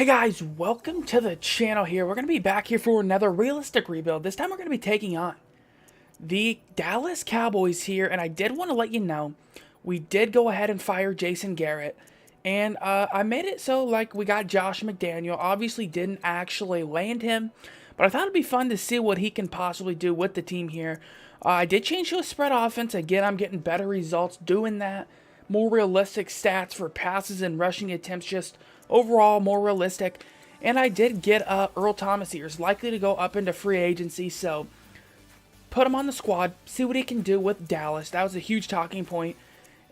Hey guys, welcome to the channel here. We're going to be back here for another realistic rebuild. This time we're going to be taking on the Dallas Cowboys here, and I did want to let you know, we did go ahead and fire Jason Garrett, and I made it so like we got Josh McDaniel. Obviously didn't actually land him, but I thought it'd be fun to see what he can possibly do with the team here. I did change to a spread offense. Again, I'm getting better results doing that. More realistic stats for passes and rushing attempts, just overall more realistic. And I did get Earl Thomas here. He's likely to go up into free agency, so put him on the squad, see what he can do with Dallas. That was a huge talking point.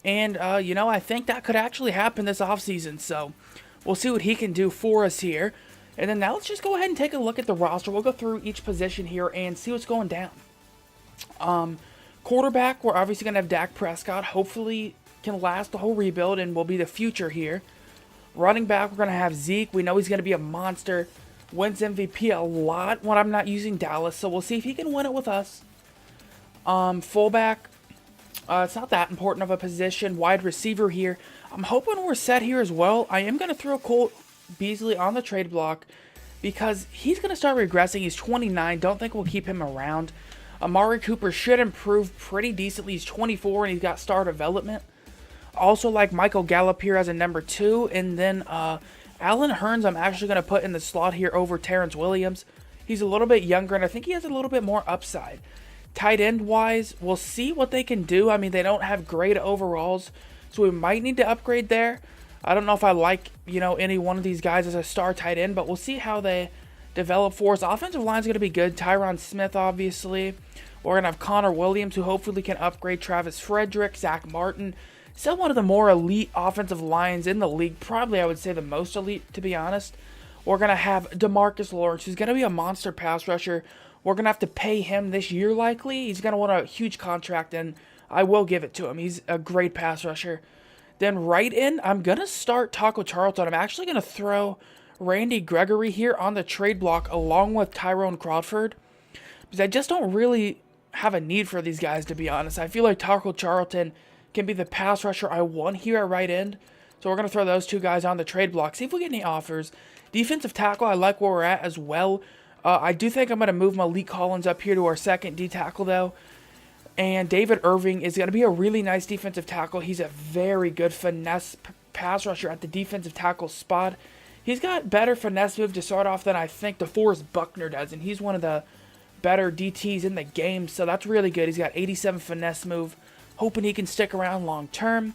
And, I think that could actually happen this offseason, so we'll see what he can do for us here. And then now let's just go ahead and take a look at the roster. We'll go through each position here and see what's going down. Quarterback, we're obviously going to have Dak Prescott. Hopefully can last the whole rebuild and will be the future here. Running back, we're going to have Zeke. We know he's going to be a monster. Wins MVP a lot when I'm not using Dallas, so we'll see if he can win it with us. Fullback, it's not that important of a position. Wide receiver here. I'm hoping we're set here as well. I am going to throw Cole Beasley on the trade block because he's going to start regressing. He's 29. Don't think we'll keep him around. Amari Cooper should improve pretty decently. He's 24 and he's got star development. Also like Michael Gallup here as a number 2. And then Allen Hurns I'm actually going to put in the slot here over Terrence Williams. He's a little bit younger and I think he has a little bit more upside. Tight end wise, we'll see what they can do. I mean, they don't have great overalls, so we might need to upgrade there. I don't know if I like, any one of these guys as a star tight end, but we'll see how they develop for us. Offensive line's going to be good. Tyron Smith, obviously. We're going to have Connor Williams, who hopefully can upgrade Travis Frederick, Zach Martin. Still one of the more elite offensive lines in the league. Probably, I would say, the most elite, to be honest. We're going to have DeMarcus Lawrence, who's going to be a monster pass rusher. We're going to have to pay him this year, likely. He's going to want a huge contract, and I will give it to him. He's a great pass rusher. Then right in, I'm going to start Taco Charlton. I'm actually going to throw Randy Gregory here on the trade block along with Tyrone Crawford, because I just don't really have a need for these guys, to be honest. I feel like Taco Charlton can be the pass rusher I want here at right end. So we're going to throw those two guys on the trade block. See if we get any offers. Defensive tackle, I like where we're at as well. I do think I'm going to move Malik Collins up here to our second D tackle, though. And David Irving is going to be a really nice defensive tackle. He's a very good finesse pass rusher at the defensive tackle spot. He's got better finesse move to start off than I think DeForest Buckner does. And he's one of the better DTs in the game. So that's really good. He's got 87 finesse move. Hoping he can stick around long term.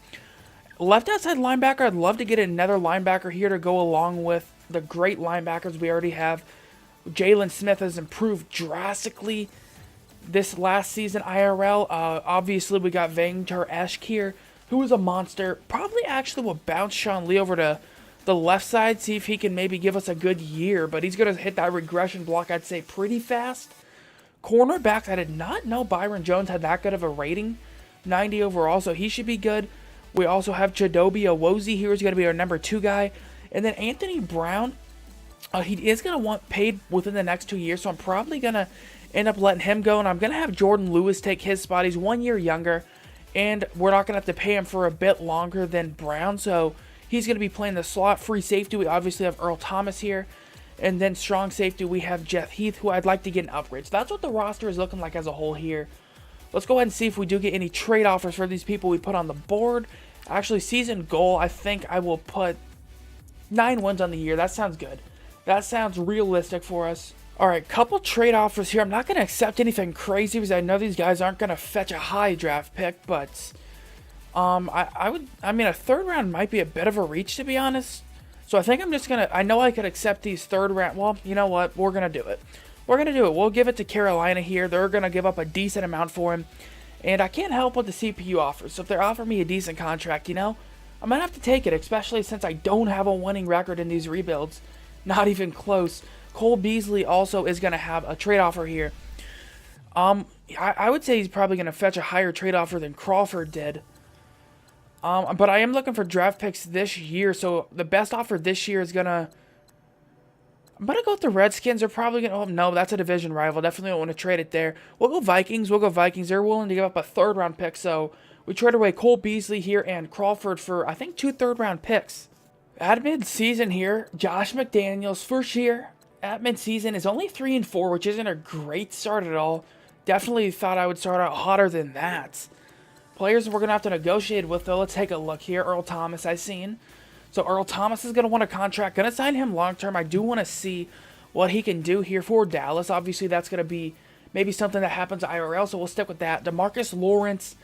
Left outside linebacker, I'd love to get another linebacker here to go along with the great linebackers we already have. Jalen Smith has improved drastically this last season IRL. Obviously, we got Vangtar Esch here, who is a monster. Probably actually will bounce Sean Lee over to the left side, see if he can maybe give us a good year. But he's going to hit that regression block, I'd say, pretty fast. Cornerbacks, I did not know Byron Jones had that good of a rating. 90 overall, so he should be good. We also have Chidobe Owozie here, who's going to be our number 2 guy. And then Anthony Brown, he is going to want paid within the next 2 years, so I'm probably going to end up letting him go. And I'm going to have Jordan Lewis take his spot. He's 1 year younger, and we're not going to have to pay him for a bit longer than Brown, so he's going to be playing the slot. Free safety, we obviously have Earl Thomas here. And then strong safety, we have Jeff Heath, who I'd like to get an upgrade. So that's what the roster is looking like as a whole here. Let's go ahead and see if we do get any trade offers for these people we put on the board. Actually, season goal, I think I will put 9 wins on the year. That sounds good. That sounds realistic for us. All right, couple trade offers here. I'm not going to accept anything crazy because I know these guys aren't going to fetch a high draft pick, but I mean, a third round might be a bit of a reach, to be honest. So I think I'm just going to, I know I could accept these third round. Well, you know what? We're going to do it. We're going to do it. We'll give it to Carolina here. They're going to give up a decent amount for him. And I can't help what the CPU offers. So if they offer me a decent contract, I'm going to have to take it, especially since I don't have a winning record in these rebuilds. Not even close. Cole Beasley also is going to have a trade offer here. I would say he's probably going to fetch a higher trade offer than Crawford did. But I am looking for draft picks this year. So the best offer this year is going to... I'm going to go with the Redskins. They're probably going to... Oh, no, that's a division rival. Definitely don't want to trade it there. We'll go Vikings. They're willing to give up a third-round pick. So we trade away Cole Beasley here and Crawford for, I think, 2 third-round picks. At mid-season here, Josh McDaniels, first year at mid-season, is only 3-4, which isn't a great start at all. Definitely thought I would start out hotter than that. Players we're going to have to negotiate with, though. Let's take a look here. Earl Thomas, I've seen. So Earl Thomas is going to want a contract. Going to sign him long-term. I do want to see what he can do here for Dallas. Obviously, that's going to be maybe something that happens IRL, so we'll stick with that. DeMarcus Lawrence,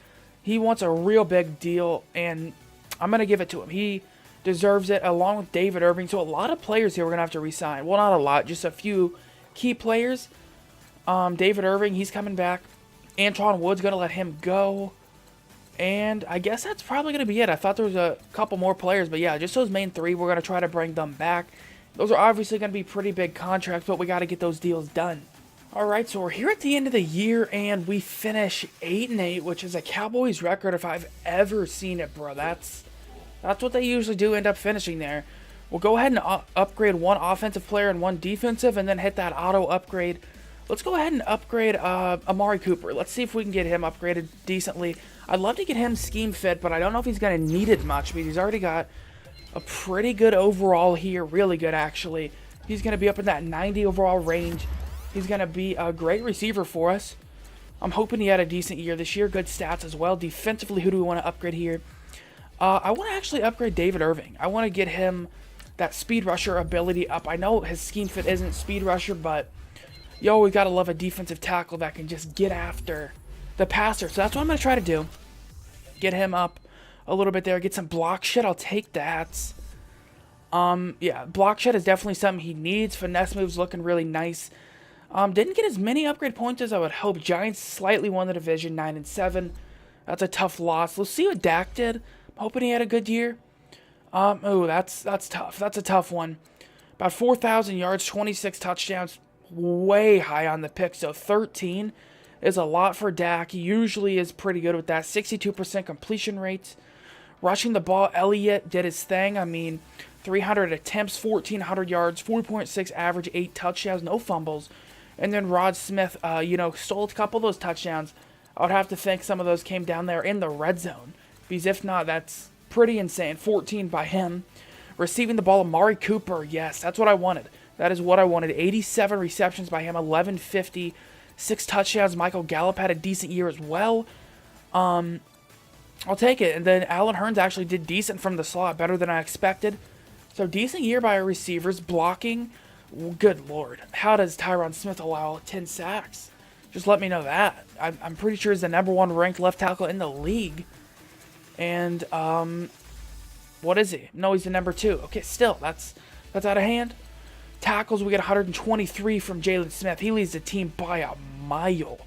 he wants a real big deal, and I'm going to give it to him. He deserves it, along with David Irving. So a lot of players here we're going to have to re-sign. Well, not a lot, just a few key players. David Irving, he's coming back. Antoine Wood's going to let him go. And I guess that's probably going to be it. I thought there was a couple more players, but yeah, just those main three, we're going to try to bring them back. Those are obviously going to be pretty big contracts, but we got to get those deals done. All right, so we're here at the end of the year, and we finish 8-8, which is a Cowboys record if I've ever seen it, bro. That's what they usually do, end up finishing there. We'll go ahead and upgrade one offensive player and one defensive, and then hit that auto upgrade. Let's go ahead and upgrade Amari Cooper. Let's see if we can get him upgraded decently. I'd love to get him scheme fit, but I don't know if he's going to need it much because he's already got a pretty good overall here. Really good, actually. He's going to be up in that 90 overall range. He's going to be a great receiver for us. I'm hoping he had a decent year this year. Good stats as well. Defensively, who do we want to upgrade here? I want to actually upgrade David Irving. I want to get him that speed rusher ability up. I know his scheme fit isn't speed rusher, but yo, we got to love a defensive tackle that can just get after the passer. So that's what I'm going to try to do. Get him up a little bit there. Get some block shit. I'll take that. Yeah, block shit is definitely something he needs. Finesse moves looking really nice. Didn't get as many upgrade points as I would hope. Giants slightly won the division, 9-7. That's a tough loss. Let's see what Dak did. I'm hoping he had a good year. Oh, that's tough. That's a tough one. About 4,000 yards, 26 touchdowns. Way high on the pick. So 13 is a lot for Dak. He usually is pretty good with that. 62% completion rates. Rushing the ball, Elliott did his thing. I mean, 300 attempts, 1,400 yards, 4.6 average, 8 touchdowns, no fumbles. And then Rod Smith, stole a couple of those touchdowns. I would have to think some of those came down there in the red zone. Because if not, that's pretty insane. 14 by him. Receiving the ball, Amari Cooper. Yes, that's what I wanted. That is what I wanted. 87 receptions by him, 1150, 6 touchdowns. Michael Gallup had a decent year as well. I'll take it. And then Allen Hurns actually did decent from the slot, better than I expected. So decent year by our receivers. Blocking, good lord. How does Tyron Smith allow 10 sacks? Just let me know that. I'm pretty sure he's the #1 ranked left tackle in the league. And, what is he? No, he's the #2. Okay, still, that's out of hand. Tackles, we get 123 from Jalen Smith. He leads the team by a mile.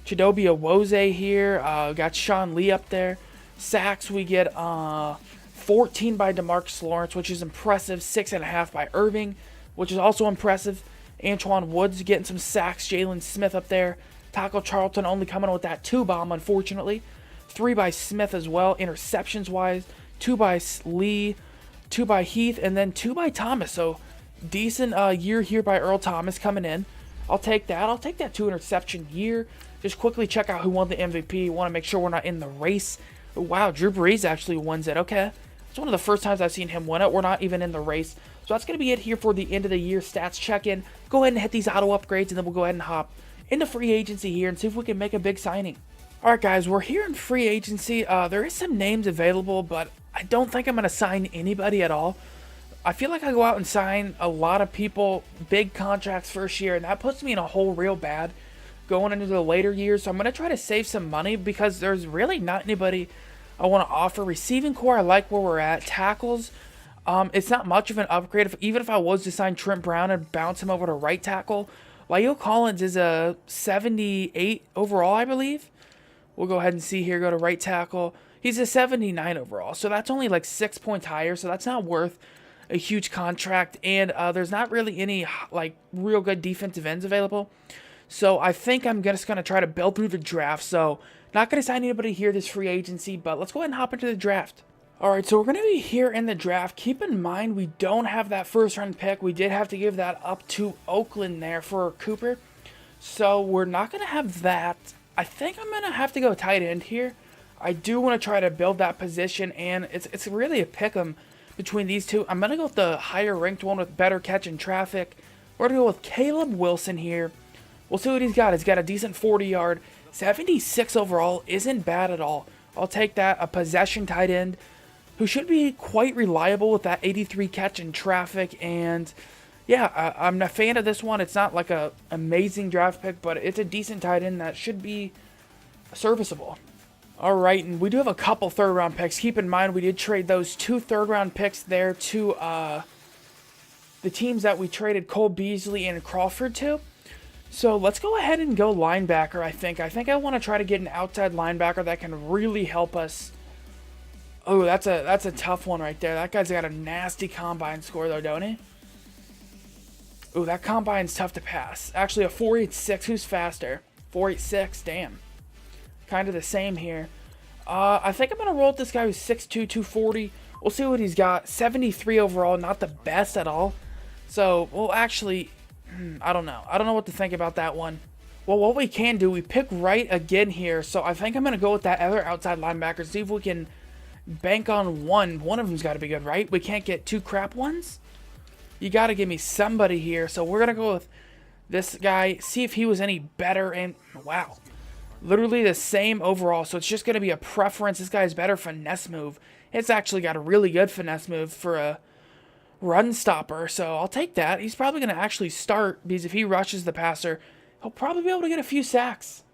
Chidobe Awuzie here. Got Sean Lee up there. Sacks, we get 14 by DeMarcus Lawrence, which is impressive. 6.5 by Irving, which is also impressive. Antoine Woods getting some sacks. Jalen Smith up there. Tackle Charlton only coming with that 2 bomb, unfortunately. 3 by Smith as well, interceptions-wise. 2 by Lee, 2 by Heath, and then 2 by Thomas. So decent year here by Earl Thomas coming in. I'll take that. I'll take that 2 interception year. Just quickly check out who won the MVP. Want to make sure we're not in the race. Wow, Drew Brees actually wins it. Okay. It's one of the first times I've seen him win it. We're not even in the race. So that's going to be it here for the end of the year stats check-in. Go ahead and hit these auto upgrades, and then we'll go ahead and hop into free agency here and see if we can make a big signing. All right, guys, we're here in free agency. There is some names available, but I don't think I'm going to sign anybody at all. I feel like I go out and sign a lot of people, big contracts first year, and that puts me in a hole real bad going into the later years. So I'm going to try to save some money because there's really not anybody I want to offer. Receiving core, I like where we're at. Tackles, it's not much of an upgrade. Even if I was to sign Trent Brown and bounce him over to right tackle, La'el Collins is a 78 overall, I believe. We'll go ahead and see here. Go to right tackle. He's a 79 overall, so that's only like 6 points higher, so that's not worth a huge contract. And there's not really any like real good defensive ends available. So I think I'm just going to try to build through the draft. So not going to sign anybody here this free agency, but let's go ahead and hop into the draft. All right, so we're going to be here in the draft. Keep in mind, we don't have that first-round pick. We did have to give that up to Oakland there for Cooper. So we're not going to have that. I think I'm going to have to go tight end here. I do want to try to build that position, and it's really a pick 'em between these two. I'm going to go with the higher ranked one with better catch in traffic. We're going to go with Caleb Wilson here. We'll see what he's got. He's got a decent 40-yard. 76 overall isn't bad at all. I'll take that. A possession tight end who should be quite reliable with that 83 catch in traffic. And yeah, I'm a fan of this one. It's not like a amazing draft pick, but it's a decent tight end that should be serviceable. All right, and we do have a couple third-round picks. Keep in mind, we did trade those 2 third-round picks there to the teams that we traded Cole Beasley and Crawford to. So let's go ahead and go linebacker, I think. I want to try to get an outside linebacker that can really help us. Oh, that's a tough one right there. That guy's got a nasty combine score, though, don't he? Oh, that combine's tough to pass. Actually, a 4.86. Who's faster? 4.86. Damn. Kind of the same here. I think I'm going to roll with this guy who's 6'2", 240. We'll see what he's got. 73 overall, not the best at all. So, well, actually, I don't know. I don't know what to think about that one. Well, what we can do, we pick right again here. So I think I'm going to go with that other outside linebacker. See if we can bank on one. One of them's got to be good, right? We can't get 2 crap ones? You got to give me somebody here. So we're going to go with this guy. See if he was any better. And, wow. Literally the same overall, so it's just going to be a preference. This guy's better finesse move. It's actually got a really good finesse move for a run stopper, so I'll take that. He's probably going to actually start, because if he rushes the passer, he'll probably be able to get a few sacks.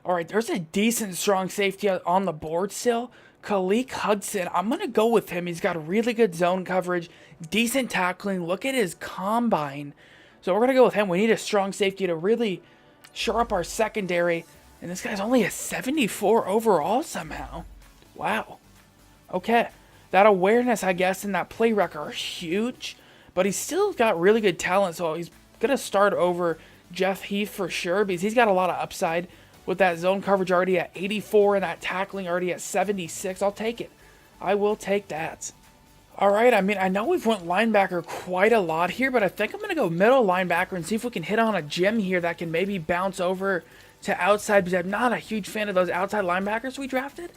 All right, there's a decent strong safety on the board still. Khaleke Hudson, I'm going to go with him. He's got really good zone coverage, decent tackling. Look at his combine. So we're going to go with him. We need a strong safety to really shore up our secondary. And this guy's only a 74 overall somehow. Wow. Okay. That awareness, I guess, and that play record are huge. But he's still got really good talent. So he's going to start over Jeff Heath for sure. Because he's got a lot of upside with that zone coverage already at 84. And that tackling already at 76. I'll take it. I will take that. All right. I mean, I know we've went linebacker quite a lot here. But I think I'm going to go middle linebacker and see if we can hit on a gem here that can maybe bounce over to outside, because I'm not a huge fan of those outside linebackers we drafted.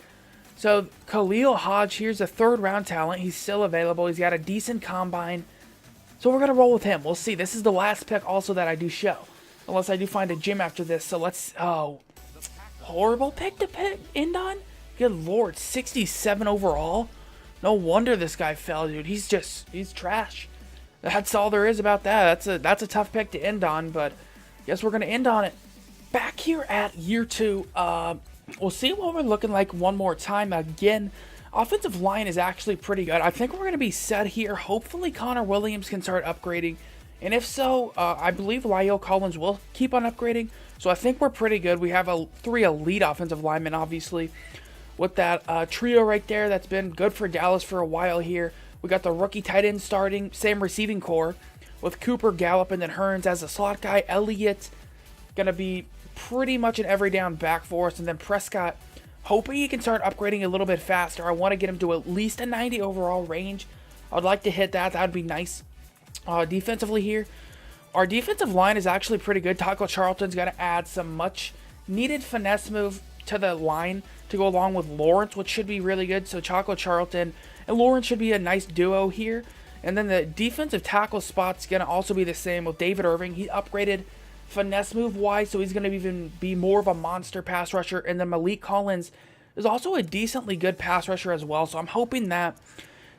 So Khalil Hodge, here's a 3rd-round talent. He's still available. He's got a decent combine. So we're going to roll with him. We'll see. This is the last pick also that I do show. Unless I do find a gym after this. So let's... Oh. Horrible pick to end on? Good lord. 67 overall? No wonder this guy fell, dude. He's trash. That's all there is about that. That's a tough pick to end on, but guess we're going to end on it. Back here at year 2, we'll see what we're looking like one more time. Again, offensive line is actually pretty good. I think we're going to be set here. Hopefully Connor Williams can start upgrading. And if so, I believe La'el Collins will keep on upgrading. So I think we're pretty good. We have 3 elite offensive linemen, obviously, with that trio right there that's been good for Dallas for a while here. We got the rookie tight end starting, same receiving core, with Cooper, Gallup, and then Hearns as a slot guy. Elliott going to be pretty much an every down back for us. And then Prescott, hoping he can start upgrading a little bit faster. I want to get him to at least a 90 overall range. I'd like to hit that. That would be nice. Defensively here, our defensive line is actually pretty good. Taco Charlton's going to add some much needed finesse move to the line to go along with Lawrence, which should be really good. So Taco Charlton and Lawrence should be a nice duo here. And then the defensive tackle spot's going to also be the same with David Irving. He upgraded finesse move wise, so he's going to even be more of a monster pass rusher. And then Malik Collins is also a decently good pass rusher as well. So I'm hoping that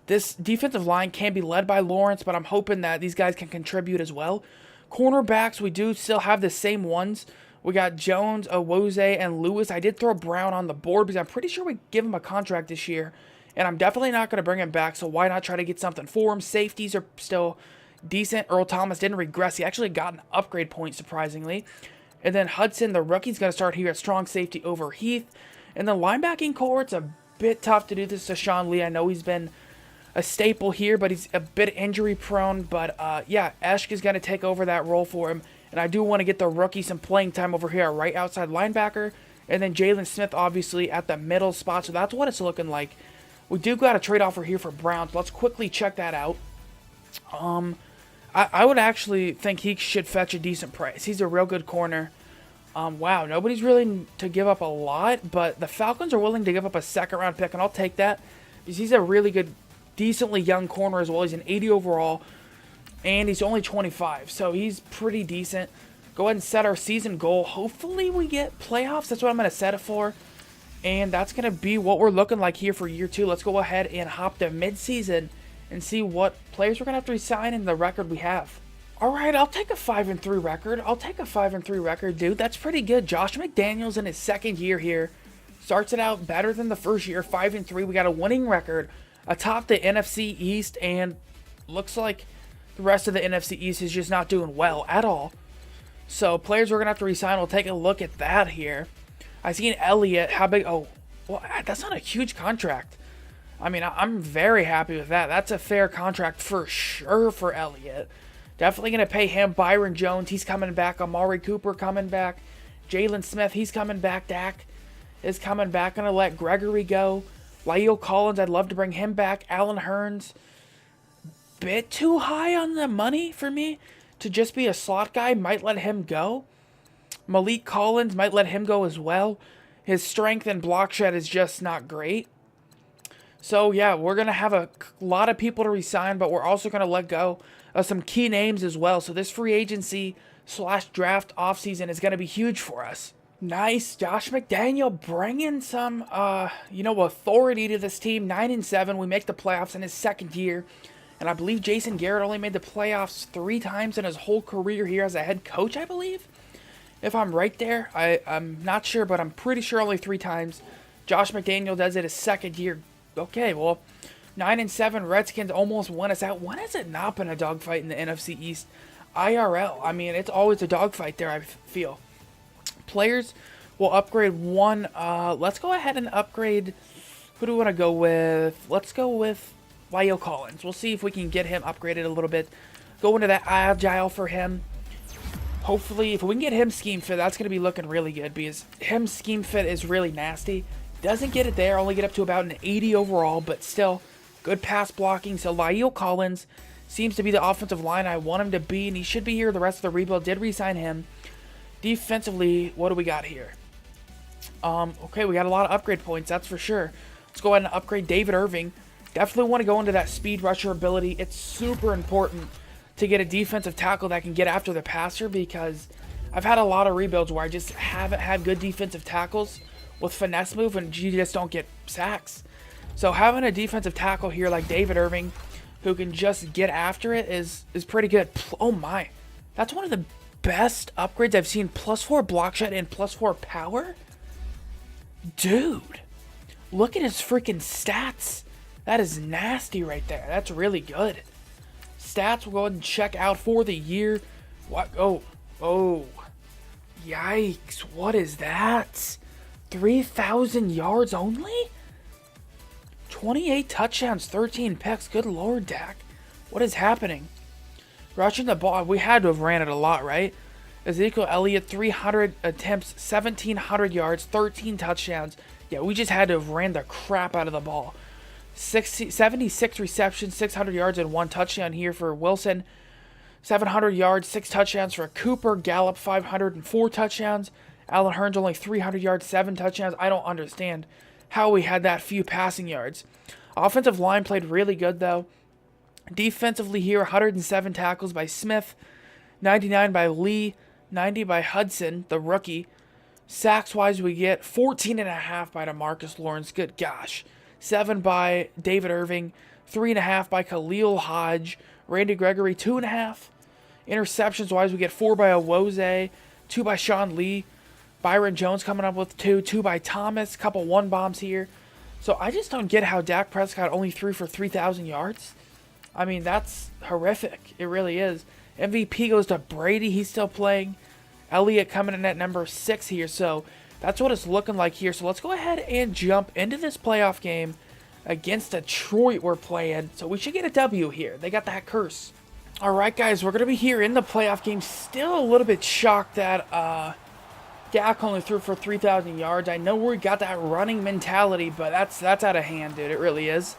this defensive line can be led by Lawrence, but I'm hoping that these guys can contribute as well. Cornerbacks, we do still have the same ones. We got Jones, Owose, and Lewis. I did throw Brown on the board because I'm pretty sure we give him a contract this year. And I'm definitely not going to bring him back, so why not try to get something for him? Safeties are still decent. Earl Thomas didn't regress. He actually got an upgrade point, surprisingly. And then Hudson, the rookie's going to start here at strong safety over Heath. And the linebacking core, it's a bit tough to do this to Sean Lee. I know he's been a staple here, but he's a bit injury prone. But yeah, Esch is going to take over that role for him. And I do want to get the rookie some playing time over here, right outside linebacker. And then Jalen Smith, obviously, at the middle spot. So that's what it's looking like. We do got a trade offer here for Brown. So let's quickly check that out. I would actually think he should fetch a decent price. He's a real good corner. Wow, nobody's willing to give up a lot, but the Falcons are willing to give up a 2nd-round pick, and I'll take that because he's a really good decently young corner as well. He's an 80 overall, and he's only 25, so he's pretty decent. Go ahead and set our season goal. Hopefully we get playoffs. That's what I'm going to set it for. And that's going to be what we're looking like here for year 2. Let's go ahead and hop to midseason and see what players we're going to have to resign in the record we have. All right, I'll take a 5-3 record. I'll take a 5-3 record, dude. That's pretty good. Josh McDaniels in his second year here starts it out better than the first year, 5-3. We got a winning record atop the NFC East, and looks like the rest of the NFC East is just not doing well at all. So players we're going to have to resign, we'll take a look at that here. I seen Elliott, how big, oh, well, that's not a huge contract. I mean, I'm very happy with that. That's a fair contract for sure for Elliott. Definitely going to pay him. Byron Jones, he's coming back. Amari Cooper coming back. Jalen Smith, he's coming back. Dak is coming back. Going to let Gregory go. La'el Collins, I'd love to bring him back. Allen Hurns, bit too high on the money for me to just be a slot guy. Might let him go. Malik Collins, might let him go as well. His strength and block shed is just not great. So yeah, we're going to have a lot of people to resign, but we're also going to let go of some key names as well. So this free agency / draft offseason is going to be huge for us. Nice. Josh McDaniel bringing some, authority to this team. 9-7. We make the playoffs in his second year. And I believe Jason Garrett only made the playoffs 3 times in his whole career here as a head coach, I believe. If I'm right there, I'm not sure, but I'm pretty sure only 3 times. Josh McDaniel does it his second year. Okay, well, 9-7, Redskins almost won us out. When has it not been a dogfight in the NFC East? IRL, I mean, it's always a dogfight there, I feel. Players will upgrade one. Let's go ahead and upgrade. Who do we want to go with? Let's go with La'el Collins. We'll see if we can get him upgraded a little bit. Go into that agile for him. Hopefully, if we can get him scheme fit, that's going to be looking really good because him scheme fit is really nasty. Doesn't get it there, only get up to about an 80 overall, but still good pass blocking. So La'el Collins seems to be the offensive line I want him to be, and he should be here the rest of the rebuild. Did re-sign him. Defensively, what do we got here? Okay, we got a lot of upgrade points, that's for sure. Let's go ahead and upgrade David Irving. Definitely want to go into that speed rusher ability. It's super important to get a defensive tackle that can get after the passer because I've had a lot of rebuilds where I just haven't had good defensive tackles with finesse move and you just don't get sacks. So having a defensive tackle here like David Irving who can just get after it is pretty good. Oh my, that's one of the best upgrades I've seen. +4 block shed and +4 power. Dude, look at his freaking stats. That is nasty right there. That's really good. Stats, we'll go ahead and check out for the year. What? Oh. Yikes. What is that? 3,000 yards only? 28 touchdowns, 13 picks. Good Lord, Dak. What is happening? Rushing the ball. We had to have ran it a lot, right? Ezekiel Elliott, 300 attempts, 1,700 yards, 13 touchdowns. Yeah, we just had to have ran the crap out of the ball. 76 receptions, 600 yards, and 1 touchdown here for Wilson. 700 yards, 6 touchdowns for Cooper. Gallup, 504 touchdowns. Allen Hurns, only 300 yards, 7 touchdowns. I don't understand how we had that few passing yards. Offensive line played really good, though. Defensively here, 107 tackles by Smith, 99 by Lee, 90 by Hudson, the rookie. Sacks-wise, we get 14.5 by DeMarcus Lawrence. Good gosh. 7 by David Irving, 3.5 by Khalil Hodge, Randy Gregory, 2.5. Interceptions-wise, we get 4 by Owoze, 2 by Sean Lee, Byron Jones coming up with 2 by Thomas, couple 1-bombs here. So I just don't get how Dak Prescott only threw for 3,000 yards. I mean, that's horrific. It really is. MVP goes to Brady. He's still playing. Elliott coming in at number 6 here. So that's what it's looking like here. So let's go ahead and jump into this playoff game against Detroit we're playing. So we should get a W here. They got that curse. All right, guys. We're going to be here in the playoff game. Still a little bit shocked that Dak only threw for 3,000 yards. I know we got that running mentality, but that's out of hand, dude. It really is.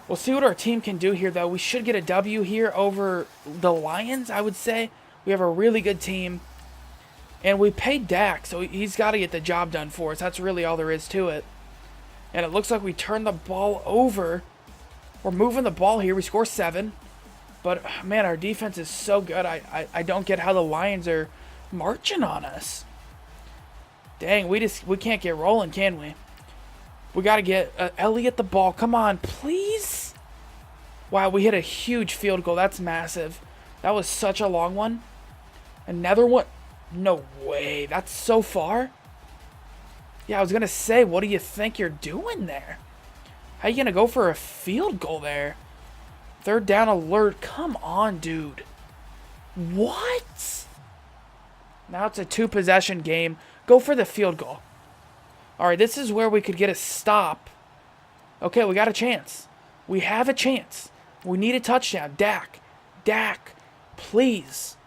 We'll see what our team can do here, though. We should get a W here over the Lions, I would say. We have a really good team. And we paid Dak, so he's got to get the job done for us. That's really all there is to it. And it looks like we turned the ball over We're moving the ball here. We score 7. But, man, our defense is so good. I don't get how the Lions are marching on us. Dang, we can't get rolling, can we? We got to get Elliott the ball. Come on, please. Wow, we hit a huge field goal. That's massive. That was such a long one. Another one. No way. That's so far. Yeah, I was going to say, what do you think you're doing there? How you going to go for a field goal there? 3rd down alert. Come on, dude. What? Now it's a 2-possession game. Go for the field goal. All right, this is where we could get a stop. Okay, we got a chance. We have a chance. We need a touchdown. Dak, please.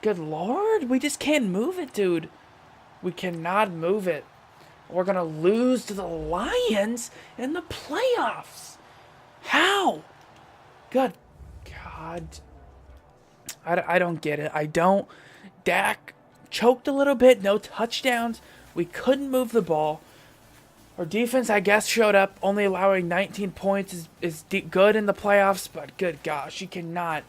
Good Lord, we just can't move it, dude. We cannot move it. We're going to lose to the Lions in the playoffs. How? Good God. I don't get it. I don't. Dak choked a little bit. No touchdowns. We couldn't move the ball. Our defense, I guess, showed up. Only allowing 19 points is good in the playoffs. But good gosh, you cannot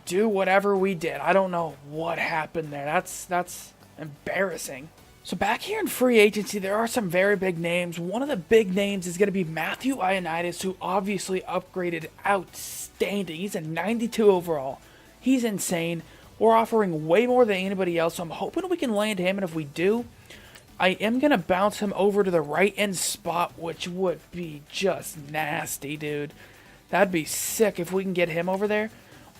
do whatever we did. I don't know what happened there. That's embarrassing. So back here in free agency, there are some very big names. One of the big names is going to be Matthew Ioannidis, who obviously upgraded outstanding. He's a 92 overall. He's insane. We're offering way more than anybody else, so I'm hoping we can land him, and if we do, I am going to bounce him over to the right end spot, which would be just nasty, dude. That'd be sick if we can get him over there.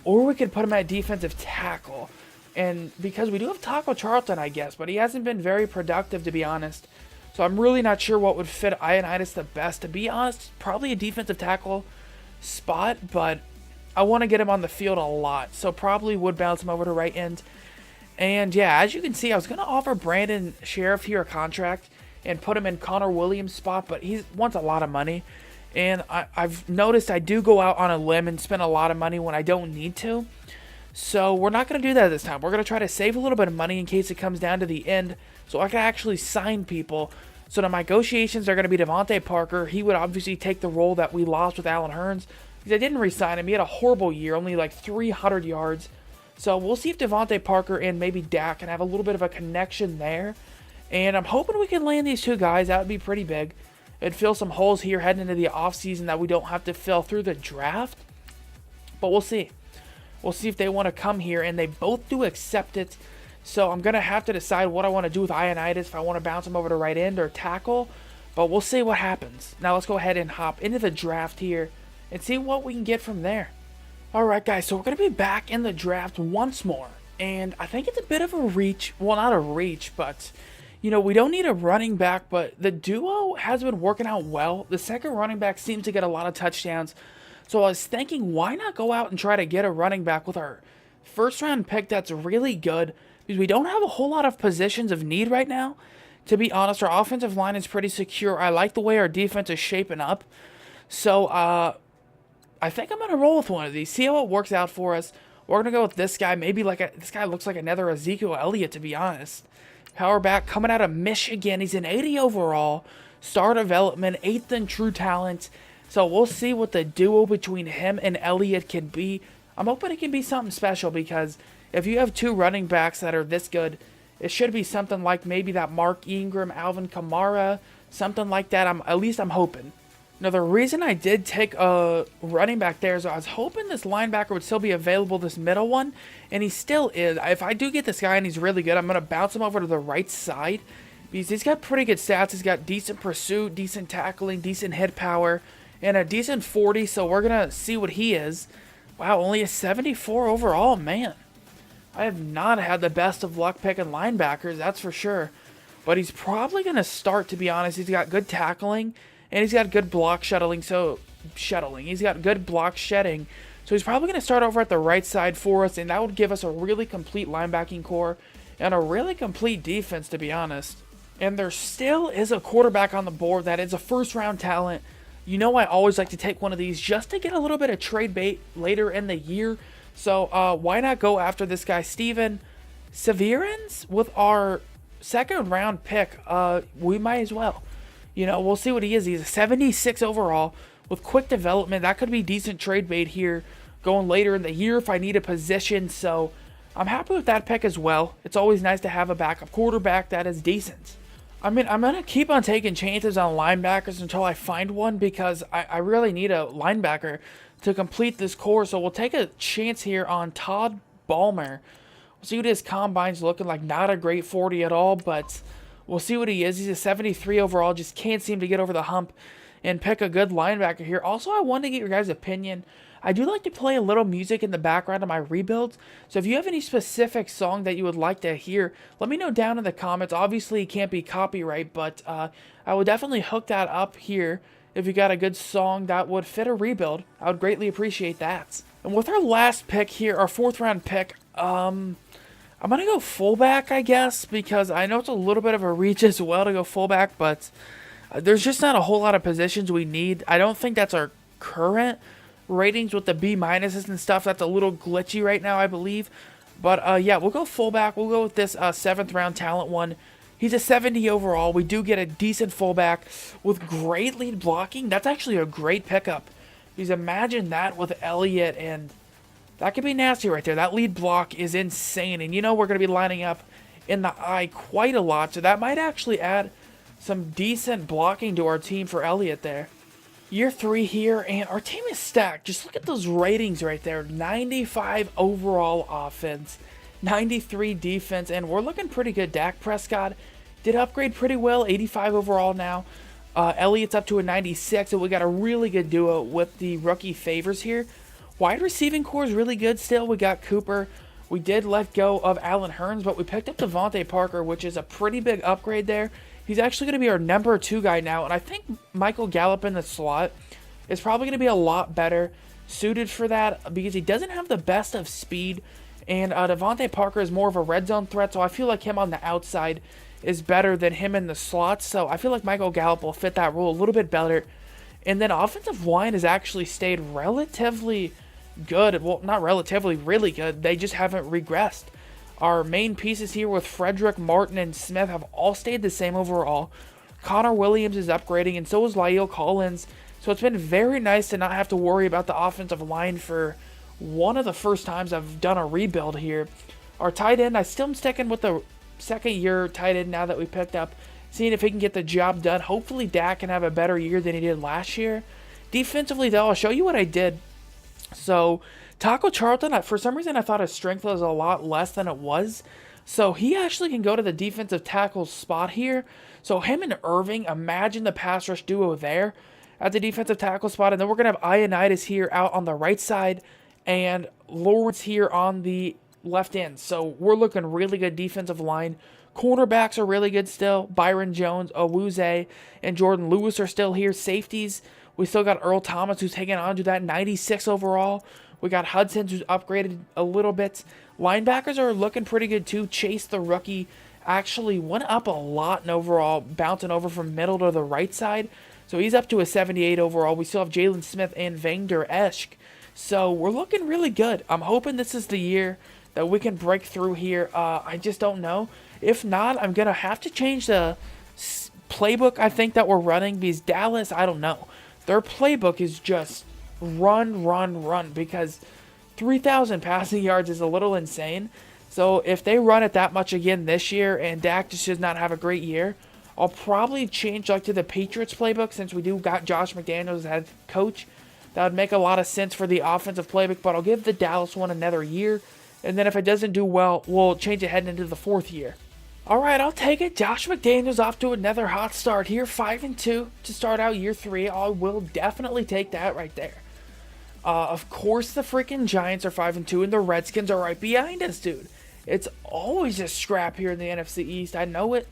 Or we could put him at defensive tackle. And because we do have Taco Charlton, I guess, but he hasn't been very productive, to be honest. So I'm really not sure what would fit Ioannidis the best. To be honest, probably a defensive tackle spot, but I want to get him on the field a lot. So probably would bounce him over to right end. And yeah, as you can see, I was going to offer Brandon Sheriff here a contract and put him in Connor Williams' spot, but he wants a lot of money. And I've noticed I do go out on a limb and spend a lot of money when I don't need to. So we're not going to do that this time. We're going to try to save a little bit of money in case it comes down to the end so I can actually sign people. So the negotiations are going to be Devontae Parker. He would obviously take the role that we lost with Allen Hurns because I didn't re-sign him. He had a horrible year, only like 300 yards. So we'll see if Devontae Parker and maybe Dak can have a little bit of a connection there. And I'm hoping we can land these two guys. That would be pretty big. It'd fill some holes here heading into the offseason that we don't have to fill through the draft. But we'll see. We'll see if they want to come here, and they both do accept it. So I'm going to have to decide what I want to do with Ioannidis, if I want to bounce him over to right end or tackle. But we'll see what happens. Now let's go ahead and hop into the draft here and see what we can get from there. Alright guys, so we're going to be back in the draft once more. And I think it's a bit of a reach. Well, not a reach, but you know, we don't need a running back, but the duo has been working out well. The second running back seems to get a lot of touchdowns. So I was thinking, why not go out and try to get a running back with our first round pick that's really good? Because we don't have a whole lot of positions of need right now. To be honest, our offensive line is pretty secure. I like the way our defense is shaping up. So I think I'm going to roll with one of these. See how it works out for us. We're going to go with this guy. Maybe this guy looks like another Ezekiel Elliott, to be honest. Power back coming out of Michigan. He's an 80 overall. Star development, 8th in true talent. So we'll see what the duo between him and Elliott can be. I'm hoping it can be something special because if you have two running backs that are this good, it should be something like maybe that Mark Ingram, Alvin Kamara, something like that. At least I'm hoping. Now, the reason I did take a running back there is I was hoping this linebacker would still be available, this middle one, and he still is. If I do get this guy and he's really good, I'm going to bounce him over to the right side because he's got pretty good stats. He's got decent pursuit, decent tackling, decent hit power, and a decent 40, so we're going to see what he is. Wow, only a 74 overall, man. I have not had the best of luck picking linebackers, that's for sure. But he's probably going to start, to be honest. He's got good tackling, and he's got good block shuttling. He's got good block shedding. So he's probably going to start over at the right side for us, and that would give us a really complete linebacking core and a really complete defense, to be honest. And there still is a quarterback on the board that is a first-round talent. You know I always like to take one of these just to get a little bit of trade bait later in the year. So why not go after this guy, Steven Severance, with our second-round pick? We might as well. You know, we'll see what he is. He's a 76 overall. with quick development, that could be decent trade bait here going later in the year if I need a position. So I'm happy with that pick as well. It's always nice to have a backup quarterback that is decent. I mean, I'm going to keep on taking chances on linebackers until I find one, because I really need a linebacker to complete this core. So we'll take a chance here on Todd Ballmer. We'll see what his combine's looking like. Not a great 40 at all, but we'll see what he is. He's a 73 overall. Just can't seem to get over the hump and pick a good linebacker here. Also, I wanted to get your guys' opinion. I do like to play a little music in the background of my rebuilds. So if you have any specific song that you would like to hear, let me know down in the comments. Obviously, it can't be copyright, but I will definitely hook that up here. If you got a good song that would fit a rebuild, I would greatly appreciate that. And with our last pick here, our 4th round pick, I'm going to go fullback, I guess, because I know it's a little bit of a reach as well to go fullback, but there's just not a whole lot of positions we need. I don't think that's our current ratings with the B minuses and stuff. That's a little glitchy right now, I believe. But yeah, we'll go fullback. We'll go with this 7th round talent one. He's a 70 overall. We do get a decent fullback with great lead blocking. That's actually a great pickup. Because imagine that with Elliott, and that could be nasty right there. That lead block is insane. And you know we're going to be lining up in the eye quite a lot. So that might actually add some decent blocking to our team for Elliott there. Year 3 here, and our team is stacked. Just look at those ratings right there. 95 overall offense, 93 defense, and we're looking pretty good. Dak Prescott did upgrade pretty well, 85 overall now. Elliott's up to a 96, so we got a really good duo with the rookie favors here. Wide receiving core is really good still. We got Cooper. We did let go of Allen Hurns, but we picked up Devontae Parker, which is a pretty big upgrade there. He's actually going to be our number 2 guy now, and I think Michael Gallup in the slot is probably going to be a lot better suited for that, because he doesn't have the best of speed, and Devontae Parker is more of a red zone threat, so I feel like him on the outside is better than him in the slot. So I feel like Michael Gallup will fit that role a little bit better. And then offensive line has actually stayed relatively good. Well, not relatively, really good. They just haven't regressed. Our main pieces here with Frederick, Martin, and Smith have all stayed the same overall. Connor Williams is upgrading, and so is La'el Collins. So it's been very nice to not have to worry about the offensive line for one of the first times I've done a rebuild here. Our tight end, I still am sticking with the second-year tight end now that we picked up, seeing if he can get the job done. Hopefully Dak can have a better year than he did last year. Defensively, though, I'll show you what I did. So Taco Charlton, for some reason I thought his strength was a lot less than it was. So he actually can go to the defensive tackle spot here. So him and Irving, imagine the pass rush duo there at the defensive tackle spot. And then we're going to have Ioannidis here out on the right side and Lawrence here on the left end. So we're looking really good defensive line. Cornerbacks are really good still. Byron Jones, Owuze, and Jordan Lewis are still here. Safeties, we still got Earl Thomas, who's hanging on to that 96 overall. We got Hudson, who's upgraded a little bit. Linebackers are looking pretty good too. Chase, the rookie, actually went up a lot in overall, bouncing over from middle to the right side. So he's up to a 78 overall. We still have Jalen Smith and Van Der Esch. So we're looking really good. I'm hoping this is the year that we can break through here. I just don't know. If not, I'm going to have to change the playbook, I think, that we're running, because Dallas, I don't know. Their playbook is just run, run, run, because 3,000 passing yards is a little insane. So if they run it that much again this year and Dak just does not have a great year, I'll probably change to the Patriots playbook, since we do got Josh McDaniels as head coach. That would make a lot of sense for the offensive playbook, but I'll give the Dallas one another year. And then if it doesn't do well, we'll change it heading into the 4th year. All right, I'll take it. Josh McDaniels off to another hot start here, 5-2 to start out year 3. I will definitely take that right there. Of course, the freaking Giants are 5-2, and the Redskins are right behind us, dude. It's always a scrap here in the NFC East. I know it.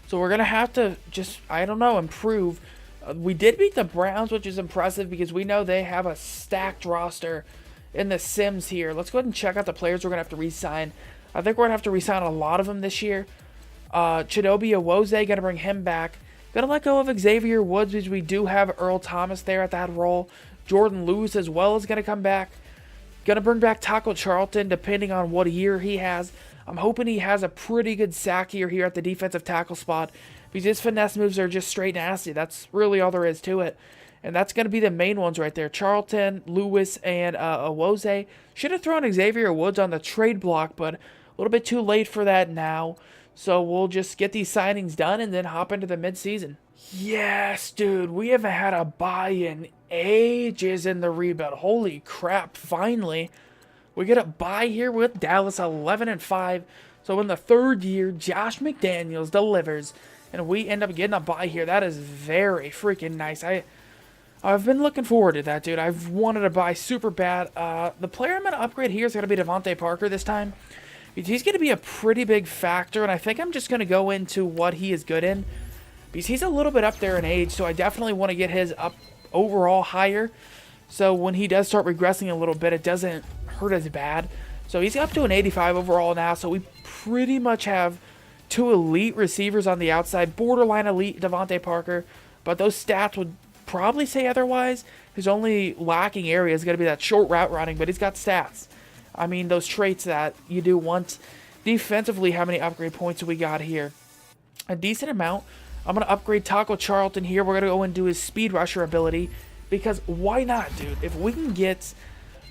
So we're going to have to just, I don't know, improve. We did beat the Browns, which is impressive, because we know they have a stacked roster in the Sims here. Let's go ahead and check out the players we're going to have to re-sign. I think we're going to have to re-sign a lot of them this year. Chidobe Awuzie, going to bring him back. Going to let go of Xavier Woods, because we do have Earl Thomas there at that role. Jordan Lewis as well is going to come back. Going to bring back Taco Charlton, depending on what year he has. I'm hoping he has a pretty good sack year here at the defensive tackle spot, because his finesse moves are just straight nasty. That's really all there is to it. And that's going to be the main ones right there. Charlton, Lewis, and Awose. Should have thrown Xavier Woods on the trade block, but a little bit too late for that now. So we'll just get these signings done and then hop into the midseason. Yes, dude. We haven't had a bye in ages in the rebuild. Holy crap, finally. We get a bye here with Dallas 11-5. So in the third year, Josh McDaniels delivers. And we end up getting a bye here. That is very freaking nice. I've been looking forward to that, dude. I've wanted a bye super bad. The player I'm going to upgrade here is going to be Devontae Parker this time. He's going to be a pretty big factor. And I think I'm just going to go into what he is good in. Because he's a little bit up there in age. So I definitely want to get his up overall higher. So when he does start regressing a little bit, it doesn't hurt as bad. So he's up to an 85 overall now. So we pretty much have 2 elite receivers on the outside. Borderline elite Devontae Parker. But those stats would probably say otherwise. His only lacking area is going to be that short route running. But he's got stats. I mean, those traits that you do want. Defensively, how many upgrade points do we got here? A decent amount. I'm going to upgrade Taco Charlton here. We're going to go and do his speed rusher ability. Because why not, dude? If we can get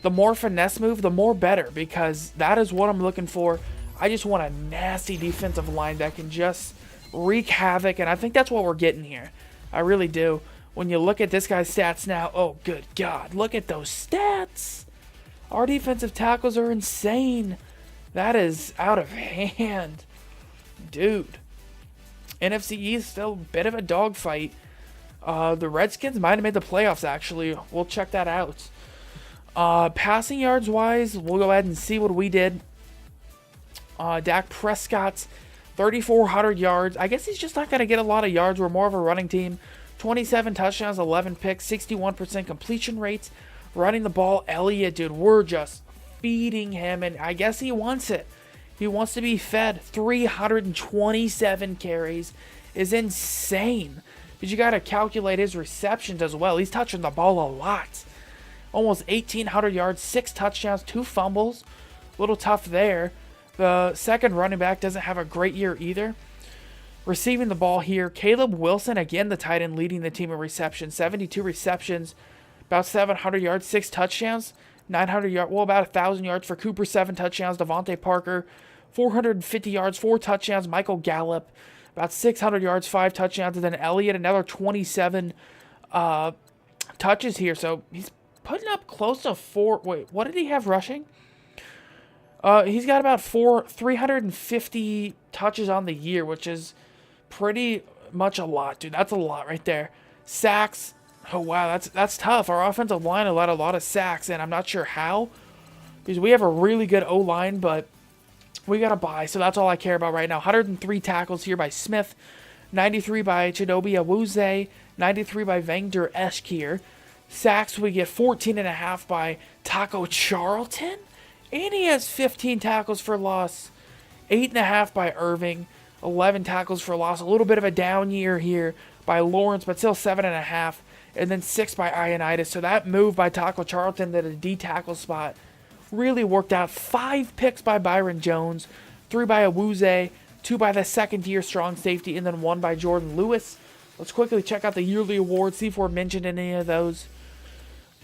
the more finesse move, the more better. Because that is what I'm looking for. I just want a nasty defensive line that can just wreak havoc. And I think that's what we're getting here. I really do. When you look at this guy's stats now, oh, good God. Look at those stats. Our defensive tackles are insane. That is out of hand. Dude. NFC East still a bit of a dogfight. The Redskins might have made the playoffs, actually. We'll check that out. Passing yards wise, we'll go ahead and see what we did. Dak Prescott's 3,400 yards. I guess he's just not going to get a lot of yards. We're more of a running team. 27 touchdowns, 11 picks, 61% completion rates. Running the ball, Elliott, dude, we're just feeding him. And I guess he wants it. He wants to be fed. 327 carries is insane. But you got to calculate his receptions as well. He's touching the ball a lot. Almost 1,800 yards, 6 touchdowns, 2 fumbles. A little tough there. The second running back doesn't have a great year either. Receiving the ball here, Caleb Wilson, again the tight end leading the team in receptions. 72 receptions, about 700 yards, 6 touchdowns. 900 yards, well, about 1,000 yards for Cooper, 7 touchdowns. Devontae Parker, 450 yards, 4 touchdowns. Michael Gallup, about 600 yards, 5 touchdowns. And then Elliott, another 27 touches here. So he's putting up close to 4. Wait, what did he have rushing? He's got about 350 touches on the year, which is pretty much a lot, dude. That's a lot right there. Sacks. Oh, wow, that's tough. Our offensive line allowed a lot of sacks, and I'm not sure how. Because we have a really good O-line, but we got to buy. So that's all I care about right now. 103 tackles here by Smith. 93 by Chidobe Awuzie. 93 by Vander Esch here. Sacks, we get 14.5 by Taco Charlton. And he has 15 tackles for loss. 8.5 by Irving. 11 tackles for loss. A little bit of a down year here by Lawrence, but still 7.5. And then 6 by Ioannidis. So that move by Taco Charlton to the D tackle spot really worked out. 5 picks by Byron Jones. 3 by Awuzie. 2 by the second-year strong safety. And then 1 by Jordan Lewis. Let's quickly check out the yearly awards. See if we're mentioned in any of those.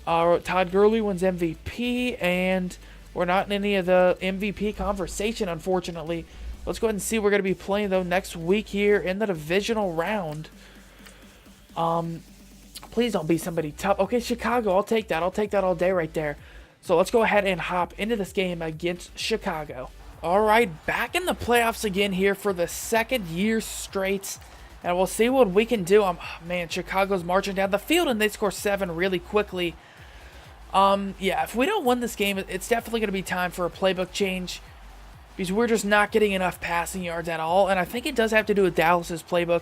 Todd Gurley wins MVP. And we're not in any of the MVP conversation, unfortunately. Let's go ahead and see. We're going to be playing, though, next week here in the divisional round. Please don't be somebody tough. Okay, Chicago, I'll take that. I'll take that all day right there. So let's go ahead and hop into this game against Chicago. All right, back in the playoffs again here for the second year straight. And we'll see what we can do. Man, Chicago's marching down the field, and they score 7 really quickly. Yeah, if we don't win this game, it's definitely going to be time for a playbook change. Because we're just not getting enough passing yards at all. And I think it does have to do with Dallas's playbook.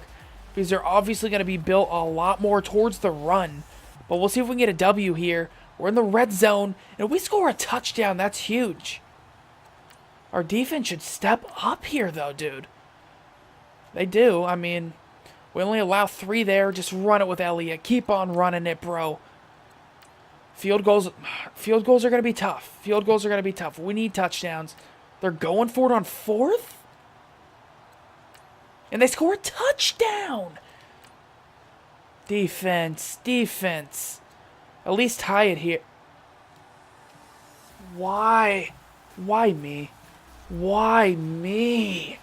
Because they're obviously going to be built a lot more towards the run. But we'll see if we can get a W here. We're in the red zone. And if we score a touchdown, that's huge. Our defense should step up here, though, dude. They do. I mean, we only allow 3 there. Just run it with Elliott. Keep on running it, bro. Field goals are going to be tough. Field goals are going to be tough. We need touchdowns. They're going for it on 4th. And they score a touchdown. Defense. Defense. At least tie it here. Why? Why me? Why me?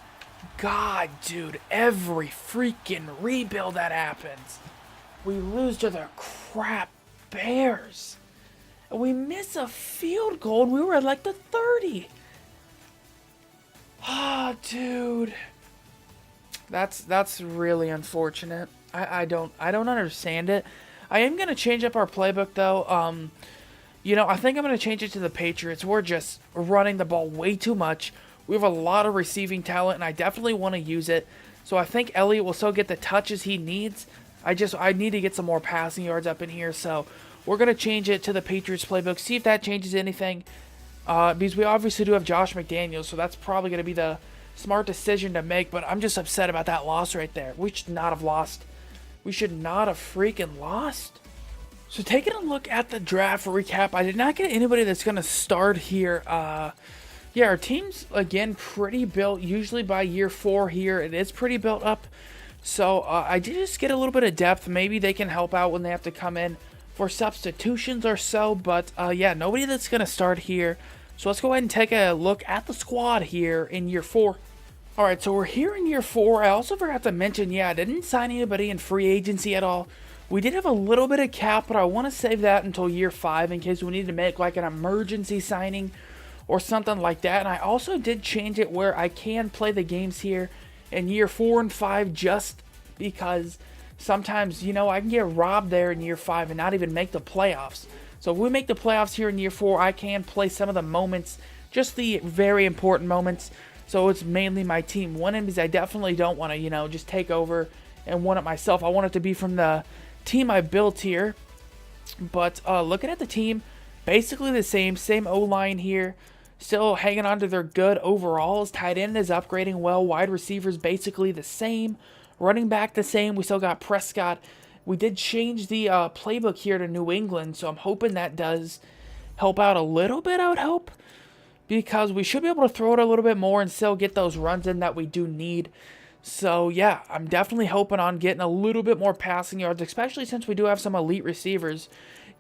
God, dude. Every freaking rebuild that happens, we lose to the crap Bears. And we miss a field goal and we were at like the 30. Ah, dude. That's really unfortunate. I don't understand it. I am gonna change up our playbook though. You know, I think I'm gonna change it to the Patriots. We're just running the ball way too much. We have a lot of receiving talent, and I definitely want to use it. So I think Elliott will still get the touches he needs. I need to get some more passing yards up in here. So we're gonna change it to the Patriots playbook. See if that changes anything. Because we obviously do have Josh McDaniels, so that's probably gonna be the smart decision to make. But I'm just upset about that loss right there. We should not have lost. We should not have freaking lost. So taking a look at the draft recap, I did not get anybody that's going to start here. Yeah, our team's, again, pretty built. Usually by year 4 here, it is pretty built up. So I did just get a little bit of depth. Maybe they can help out when they have to come in for substitutions or so. But yeah, nobody that's going to start here. So let's go ahead and take a look at the squad here in year 4. Alright, so we're here in year 4. I also forgot to mention, yeah, I didn't sign anybody in free agency at all. We did have a little bit of cap, but I want to save that until year 5 in case we need to make like an emergency signing or something like that. And I also did change it where I can play the games here in year 4 and 5 just because sometimes, you know, I can get robbed there in year 5 and not even make the playoffs. So if we make the playoffs here in year 4, I can play some of the moments, just the very important moments. So it's mainly my team winning because I definitely don't want to, you know, just take over and win it myself. I want it to be from the team I built here. But looking at the team, basically the same O-line here. Still hanging on to their good overalls. Tight end is upgrading well. Wide receivers basically the same. Running back the same. We still got Prescott. We did change the playbook here to New England, so I'm hoping that does help out a little bit, I would hope. Because we should be able to throw it a little bit more and still get those runs in that we do need. So, yeah, I'm definitely hoping on getting a little bit more passing yards, especially since we do have some elite receivers.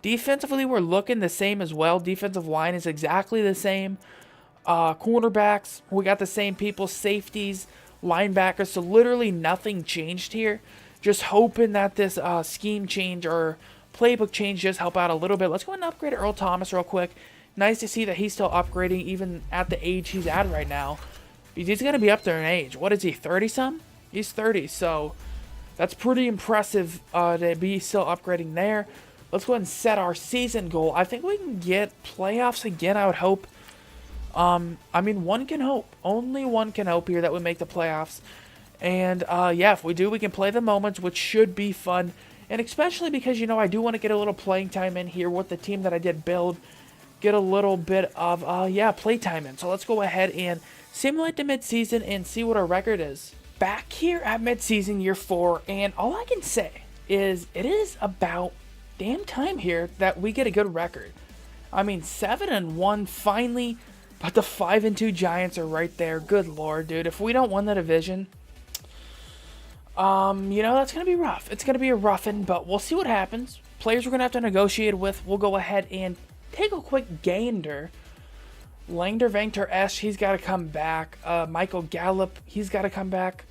Defensively, we're looking the same as well. Defensive line is exactly the same. Cornerbacks, we got the same people. Safeties, linebackers, so literally nothing changed here. Just hoping that this scheme change or playbook change just help out a little bit. Let's go ahead and upgrade Earl Thomas real quick. Nice to see that he's still upgrading even at the age he's at right now. He's going to be up there in age. What is he, 30-some? He's 30, so that's pretty impressive to be still upgrading there. Let's go ahead and set our season goal. I think we can get playoffs again, I would hope. I mean, one can hope. Only one can hope here that we make the playoffs. And, yeah, if we do, we can play the moments, which should be fun. And especially because, you know, I do want to get a little playing time in here with the team that I did build. Get a little bit of, yeah, playtime in. So let's go ahead and simulate the midseason and see what our record is. Back here at midseason year 4, and all I can say is it is about damn time here that we get a good record. I mean, 7-1 finally, but the 5-2 Giants are right there. Good lord, dude. If we don't win the division, you know, that's going to be rough. It's going to be a roughin', but we'll see what happens. Players we're going to have to negotiate with. We'll go ahead and take a quick gander. Langdor Vangter Esch, he's got to come back. Michael Gallup, he's got to come back.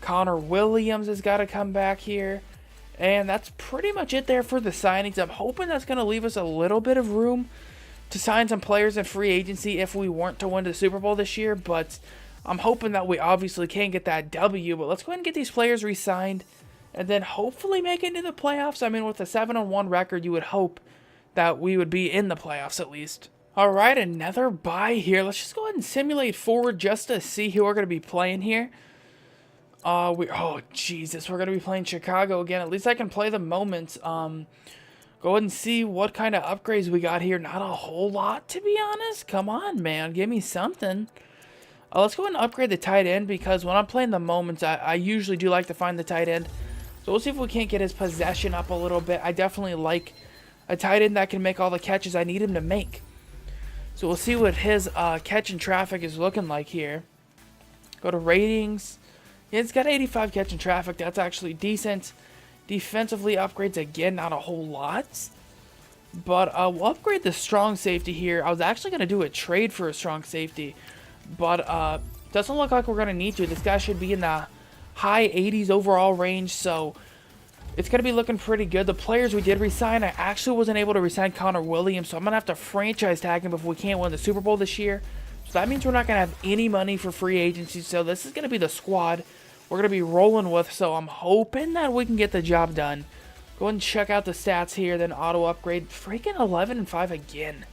Connor Williams has got to come back here. And that's pretty much it there for the signings. I'm hoping that's going to leave us a little bit of room to sign some players in free agency if we weren't to win the Super Bowl this year. But I'm hoping that we obviously can get that W. But let's go ahead and get these players re-signed and then hopefully make it into the playoffs. I mean, with a 7-1 record, you would hope that we would be in the playoffs at least. All right, another bye here. Let's just go ahead and simulate forward just to see who we're going to be playing here. Oh, Jesus, we're going to be playing Chicago again. At least I can play the moments. Go ahead and see what kind of upgrades we got here. Not a whole lot, to be honest. Come on, man. Give me something. Let's go ahead and upgrade the tight end because when I'm playing the moments, I usually do like to find the tight end. So we'll see if we can't get his possession up a little bit. I definitely like a tight end that can make all the catches I need him to make. So we'll see what his catch and traffic is looking like here. Go to ratings. Yeah, it's got 85 catch and traffic. That's actually decent. Defensively, upgrades again, not a whole lot. But we'll upgrade the strong safety here. I was actually going to do a trade for a strong safety. But doesn't look like we're going to need to. This guy should be in the high 80s overall range. So it's going to be looking pretty good. The players we did resign, I actually wasn't able to resign Connor Williams. So I'm going to have to franchise tag him if we can't win the Super Bowl this year. So that means we're not going to have any money for free agency. So this is going to be the squad we're going to be rolling with. So I'm hoping that we can get the job done. Go ahead and check out the stats here, then auto upgrade. Freaking 11-5 again.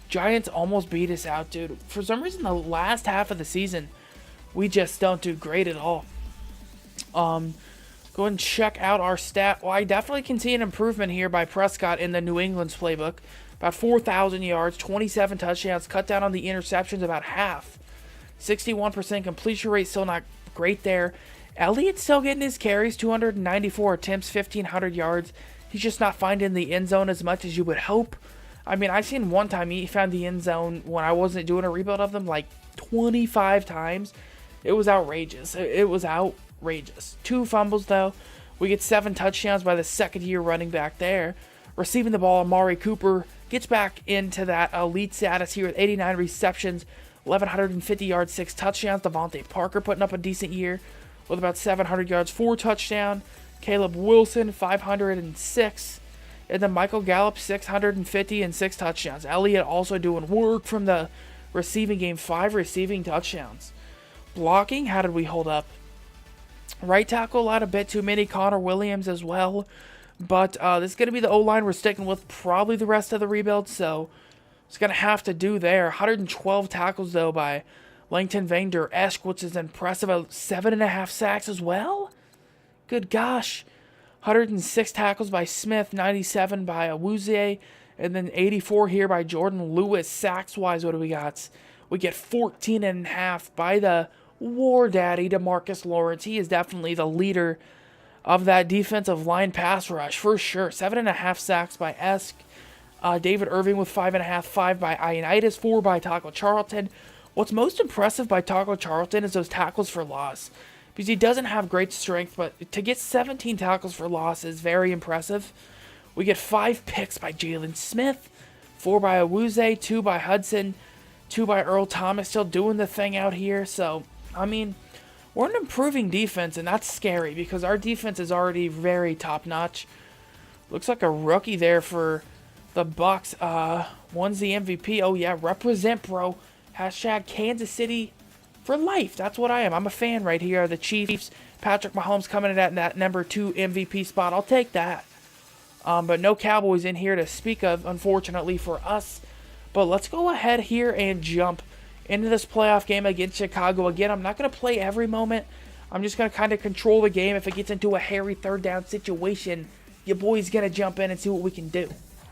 Giants almost beat us out, dude. For some reason, the last half of the season, we just don't do great at all. Go ahead and check out our stat. Well, I definitely can see an improvement here by Prescott in the New England's playbook. About 4,000 yards, 27 touchdowns, cut down on the interceptions about half. 61% completion rate, still not great there. Elliott's still getting his carries, 294 attempts, 1,500 yards. He's just not finding the end zone as much as you would hope. I mean, I've seen one time he found the end zone when I wasn't doing a rebuild of them like 25 times. It was outrageous. It was outrageous. 2 fumbles, though. We get 7 touchdowns by the second-year running back there. Receiving the ball, Amari Cooper gets back into that elite status here with 89 receptions, 1,150 yards, 6 touchdowns. Devontae Parker putting up a decent year with about 700 yards, 4 touchdowns. Caleb Wilson, 506. And then Michael Gallup, 650 and 6 touchdowns. Elliott also doing work from the receiving game, 5 receiving touchdowns. Blocking, how did we hold up? Right tackle, a bit too many. Connor Williams as well. But this is going to be the O-line we're sticking with probably the rest of the rebuild. So it's going to have to do there. 112 tackles, though, by Langton Vander Esch, which is impressive. 7.5 sacks as well. Good gosh. 106 tackles by Smith, 97 by Awuzie, and then 84 here by Jordan Lewis. Sacks-wise, what do we got? We get 14.5 by the war daddy, DeMarcus Lawrence. He is definitely the leader of that defensive line pass rush, for sure. 7.5 sacks by Esk. David Irving with 5.5, 5 by Ioannidis, 4 by Taco Charlton. What's most impressive by Taco Charlton is those tackles for loss. Because he doesn't have great strength, but to get 17 tackles for loss is very impressive. We get 5 picks by Jalen Smith, 4 by Awuzie, 2 by Hudson, 2 by Earl Thomas, still doing the thing out here. So, I mean, we're an improving defense, and that's scary because our defense is already very top-notch. Looks like a rookie there for the Bucks. One's the MVP. Oh, yeah, represent, bro. Hashtag Kansas City for life. That's what I am. I'm a fan right here of the Chiefs. Patrick Mahomes coming in at that number 2 MVP spot. I'll take that. But no Cowboys in here to speak of, unfortunately, for us. But let's go ahead here and jump into this playoff game against Chicago. Again, I'm not going to play every moment. I'm just going to kind of control the game. If it gets into a hairy third down situation, your boy's going to jump in and see what we can do.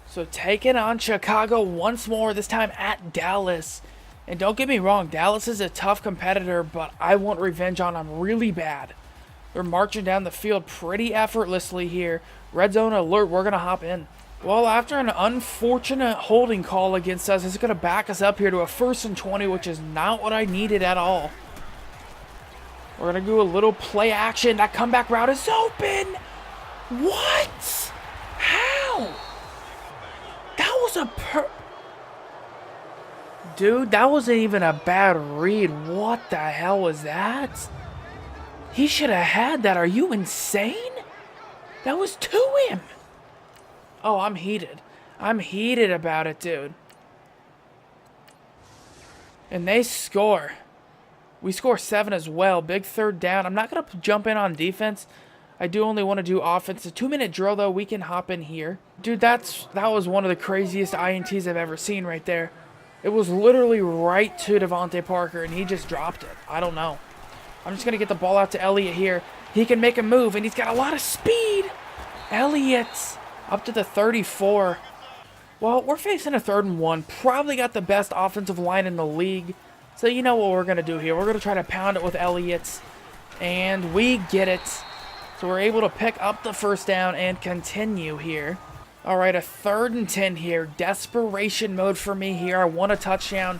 So taking on Chicago once more, this time at Dallas. And don't get me wrong, Dallas is a tough competitor, but I want revenge on them really bad. They're marching down the field pretty effortlessly here. Red zone alert, we're going to hop in. Well, after an unfortunate holding call against us, it's going to back us up here to a 1st and 20, which is not what I needed at all. We're going to do a little play action. That comeback route is open. What? How? That was a Dude, that wasn't even a bad read. What the hell was that? He should have had that. Are you insane? That was to him. Oh, I'm heated. I'm heated about it, dude. And they score. We score 7 as well. Big third down. I'm not going to jump in on defense. I do only want to do offense. A 2-minute drill, though. We can hop in here. Dude, that was one of the craziest INTs I've ever seen right there. It was literally right to Devontae Parker, and he just dropped it. I don't know. I'm just going to get the ball out to Elliott here. He can make a move, and he's got a lot of speed. Elliott up to the 34. Well, we're facing a 3rd and 1. Probably got the best offensive line in the league. So you know what we're going to do here. We're going to try to pound it with Elliott, and we get it. So we're able to pick up the 1st down and continue here. All right, a 3rd and 10 here. Desperation mode for me here. I want a touchdown.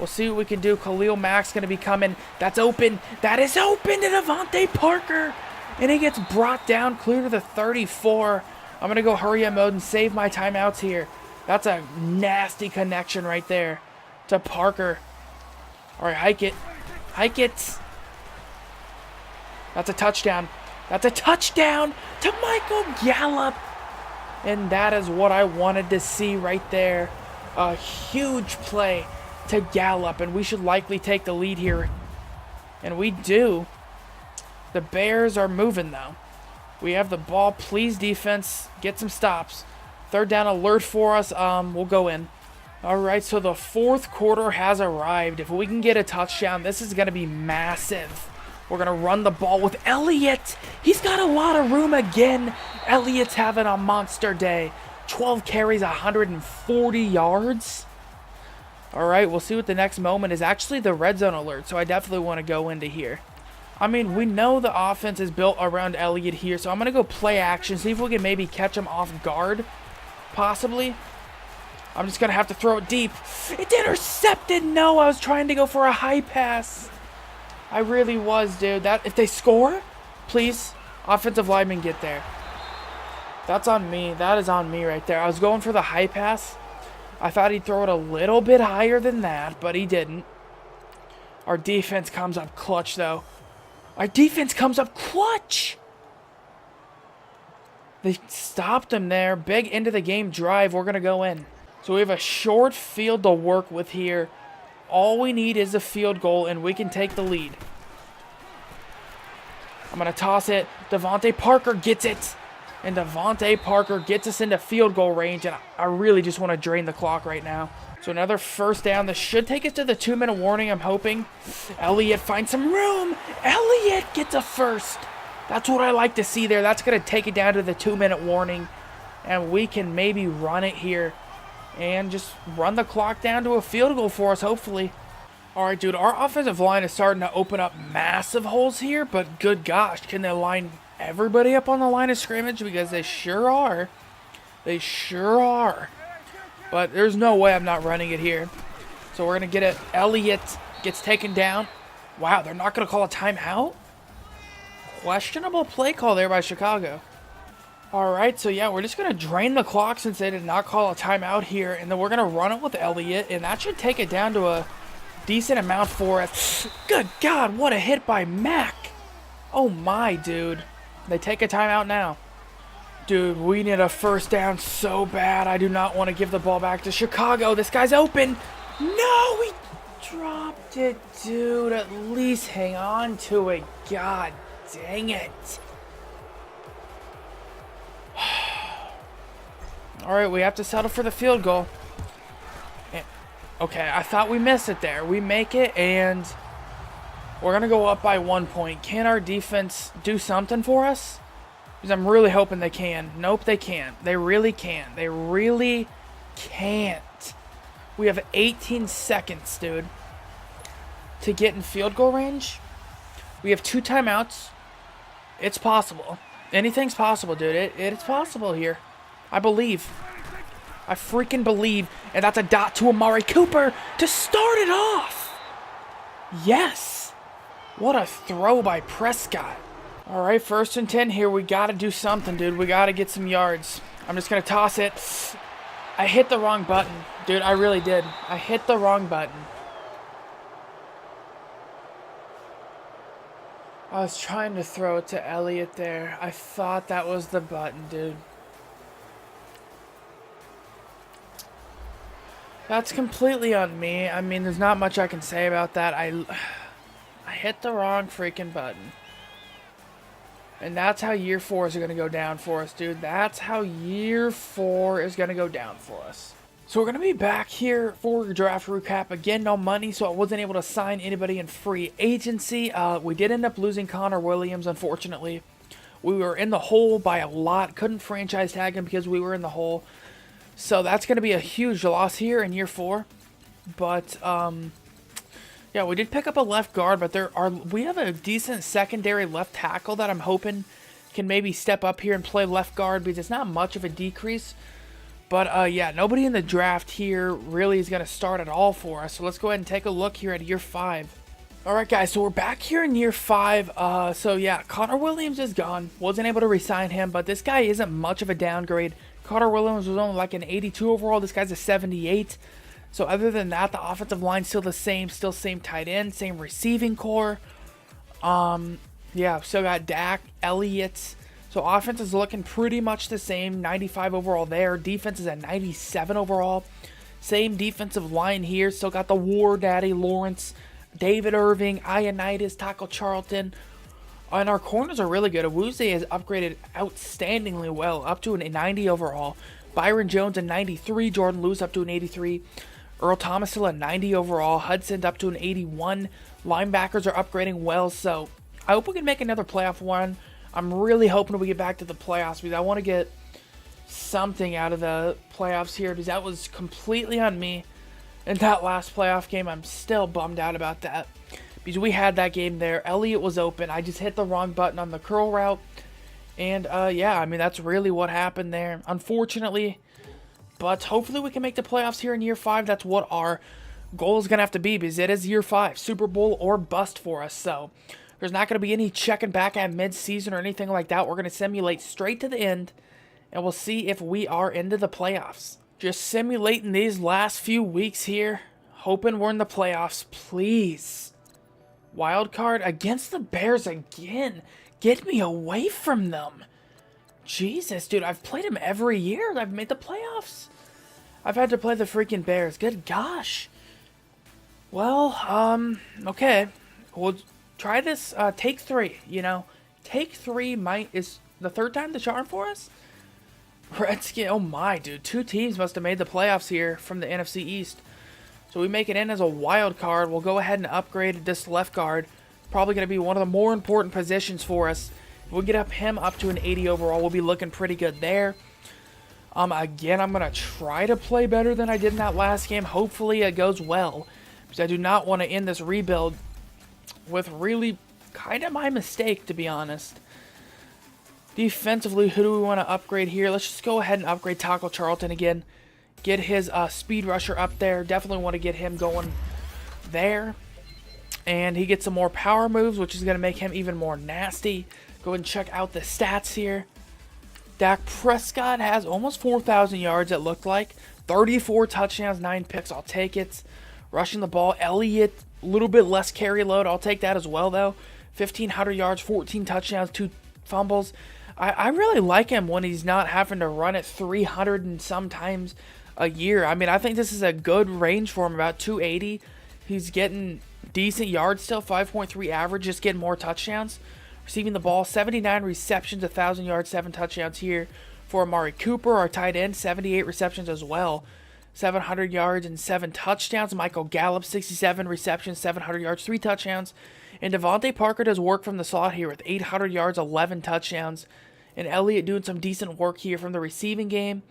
We'll see what we can do. Khalil Mack's going to be coming. That's open. That is open to Devontae Parker. And he gets brought down clear to the 34. I'm going to go hurry up mode and save my timeouts here. That's a nasty connection right there to Parker. All right, hike it. Hike it. That's a touchdown. That's a touchdown to Michael Gallup. And that is what I wanted to see right there. A huge play to Gallup, and we should likely take the lead here. And we do. The Bears are moving, though. We have the ball. Please, defense, get some stops. Third down alert for us. We'll go in. All right, so the fourth quarter has arrived. If we can get a touchdown, this is going to be massive. We're going to run the ball with Elliott. He's got a lot of room again. Elliott's having a monster day. 12 carries, 140 yards. All right, we'll see what the next moment is. Actually, the red zone alert, so I definitely want to go into here. I mean, we know the offense is built around Elliott here, so I'm going to go play action, see if we can maybe catch him off guard, possibly. I'm just going to have to throw it deep. It's intercepted. No, I was trying to go for a high pass. I really was, dude. That if they score, please, offensive lineman, get there. That's on me. That is on me right there. I was going for the high pass. I thought he'd throw it a little bit higher than that, but he didn't. Our defense comes up clutch, though. Our defense comes up clutch. They stopped him there. Big end of the game drive. We're going to go in. So we have a short field to work with here. All we need is a field goal, and we can take the lead. I'm going to toss it. Devontae Parker gets it. And Devontae Parker gets us into field goal range, and I really just want to drain the clock right now. So another first down. This should take us to the 2-minute warning, I'm hoping. Elliott finds some room. Elliott gets a first. That's what I like to see there. That's going to take it down to the 2-minute warning, and we can maybe run it here and just run the clock down to a field goal for us, hopefully. All right, dude, our offensive line is starting to open up massive holes here, but good gosh, can they line everybody up on the line of scrimmage? Because they sure are. They sure are. But there's no way I'm not running it here. So we're going to get it. Elliott gets taken down. Wow, they're not going to call a timeout? Questionable play call there by Chicago. All right, so yeah, we're just going to drain the clock since they did not call a timeout here. And then we're going to run it with Elliott, and that should take it down to a decent amount for us. Good God, what a hit by Mack. Oh my, dude. They take a timeout now. Dude, we need a first down so bad. I do not want to give the ball back to Chicago. This guy's open. No, we dropped it, dude. At least hang on to it. God dang it. All right, we have to settle for the field goal. Okay, I thought we missed it there. We make it, and we're going to go up by 1 point. Can our defense do something for us? Because I'm really hoping they can. Nope, they can't. They really can't. They really can't. We have 18 seconds, dude, to get in field goal range. We have 2 timeouts. It's possible. Anything's possible, dude. It's possible here. I believe. I freaking believe. And that's a dot to Amari Cooper to start it off. Yes. What a throw by Prescott. All right, 1st and 10 here. We got to do something, dude. We got to get some yards. I'm just going to toss it. I hit the wrong button. Dude, I really did. I hit the wrong button. I was trying to throw it to Elliott there. I thought that was the button, dude. That's completely on me. I mean, there's not much I can say about that. I hit the wrong freaking button. And that's how year 4 is going to go down for us, dude. That's how year 4 is going to go down for us. So we're going to be back here for draft recap. Again, no money, so I wasn't able to sign anybody in free agency. We did end up losing Connor Williams, unfortunately. We were in the hole by a lot. Couldn't franchise tag him because we were in the hole. So that's going to be a huge loss here in year 4. But, yeah, we did pick up a left guard, but we have a decent secondary left tackle that I'm hoping can maybe step up here and play left guard because it's not much of a decrease. But, yeah, nobody in the draft here really is going to start at all for us. So let's go ahead and take a look here at year 5. Alright guys, so we're back here in year 5. So yeah, Connor Williams is gone. Wasn't able to re-sign him, but this guy isn't much of a downgrade. Connor Williams was only like an 82 overall. This guy's a 78. So other than that, the offensive line's still the same. Still same tight end, same receiving core. Yeah, still got Dak, Elliott. So offense is looking pretty much the same. 95 overall there. Defense is at 97 overall. Same defensive line here. Still got the War Daddy, Lawrence, David Irving, Ioannidis, Taco Charlton. And our corners are really good. Awuzie has upgraded outstandingly well, up to an 90 overall. Byron Jones a 93. Jordan Lewis up to an 83. Earl Thomas still a 90 overall. Hudson up to an 81. Linebackers are upgrading well, so I hope we can make another playoff run. I'm really hoping we get back to the playoffs because I want to get something out of the playoffs here because that was completely on me. In that last playoff game, I'm still bummed out about that. Because we had that game there. Elliott was open. I just hit the wrong button on the curl route. And, yeah, I mean, that's really what happened there. Unfortunately. But hopefully we can make the playoffs here in year 5. That's what our goal is going to have to be. Because it is year 5. Super Bowl or bust for us. So, there's not going to be any checking back at mid-season or anything like that. We're going to simulate straight to the end. And we'll see if we are into the playoffs. Just simulating these last few weeks here. Hoping we're in the playoffs. Please. Wild card against the Bears again. Get me away from them. Jesus, dude. I've played them every year. I've made the playoffs. I've had to play the freaking Bears. Good gosh. Well, okay. We'll try this. Take 3, you know. Take 3 is the third time the charm for us. Redskin, oh my, dude. 2 teams must have made the playoffs here from the NFC East. So we make it in as a wild card. We'll go ahead and upgrade this left guard. Probably going to be one of the more important positions for us. If we get him up to an 80 overall, we'll be looking pretty good there. Again, I'm going to try to play better than I did in that last game. Hopefully it goes well. Because I do not want to end this rebuild with really kind of my mistake, to be honest. Defensively, who do we want to upgrade here? Let's just go ahead and upgrade Taco Charlton again. Get his speed rusher up there. Definitely want to get him going there. And he gets some more power moves, which is going to make him even more nasty. Go ahead and check out the stats here. Dak Prescott has almost 4,000 yards, it looked like. 34 touchdowns, 9 picks. I'll take it. Rushing the ball. Elliott, a little bit less carry load. I'll take that as well, though. 1,500 yards, 14 touchdowns, 2 fumbles. I really like him when he's not having to run it 300 and sometimes a year. I mean, I think this is a good range for him, about 280. He's getting decent yards still, 5.3 average, just getting more touchdowns. Receiving the ball, 79 receptions, 1,000 yards, 7 touchdowns here for Amari Cooper, our tight end, 78 receptions as well. 700 yards and 7 touchdowns. Michael Gallup, 67 receptions, 700 yards, 3 touchdowns. And Devontae Parker does work from the slot here with 800 yards, 11 touchdowns. And Elliott doing some decent work here from the receiving game.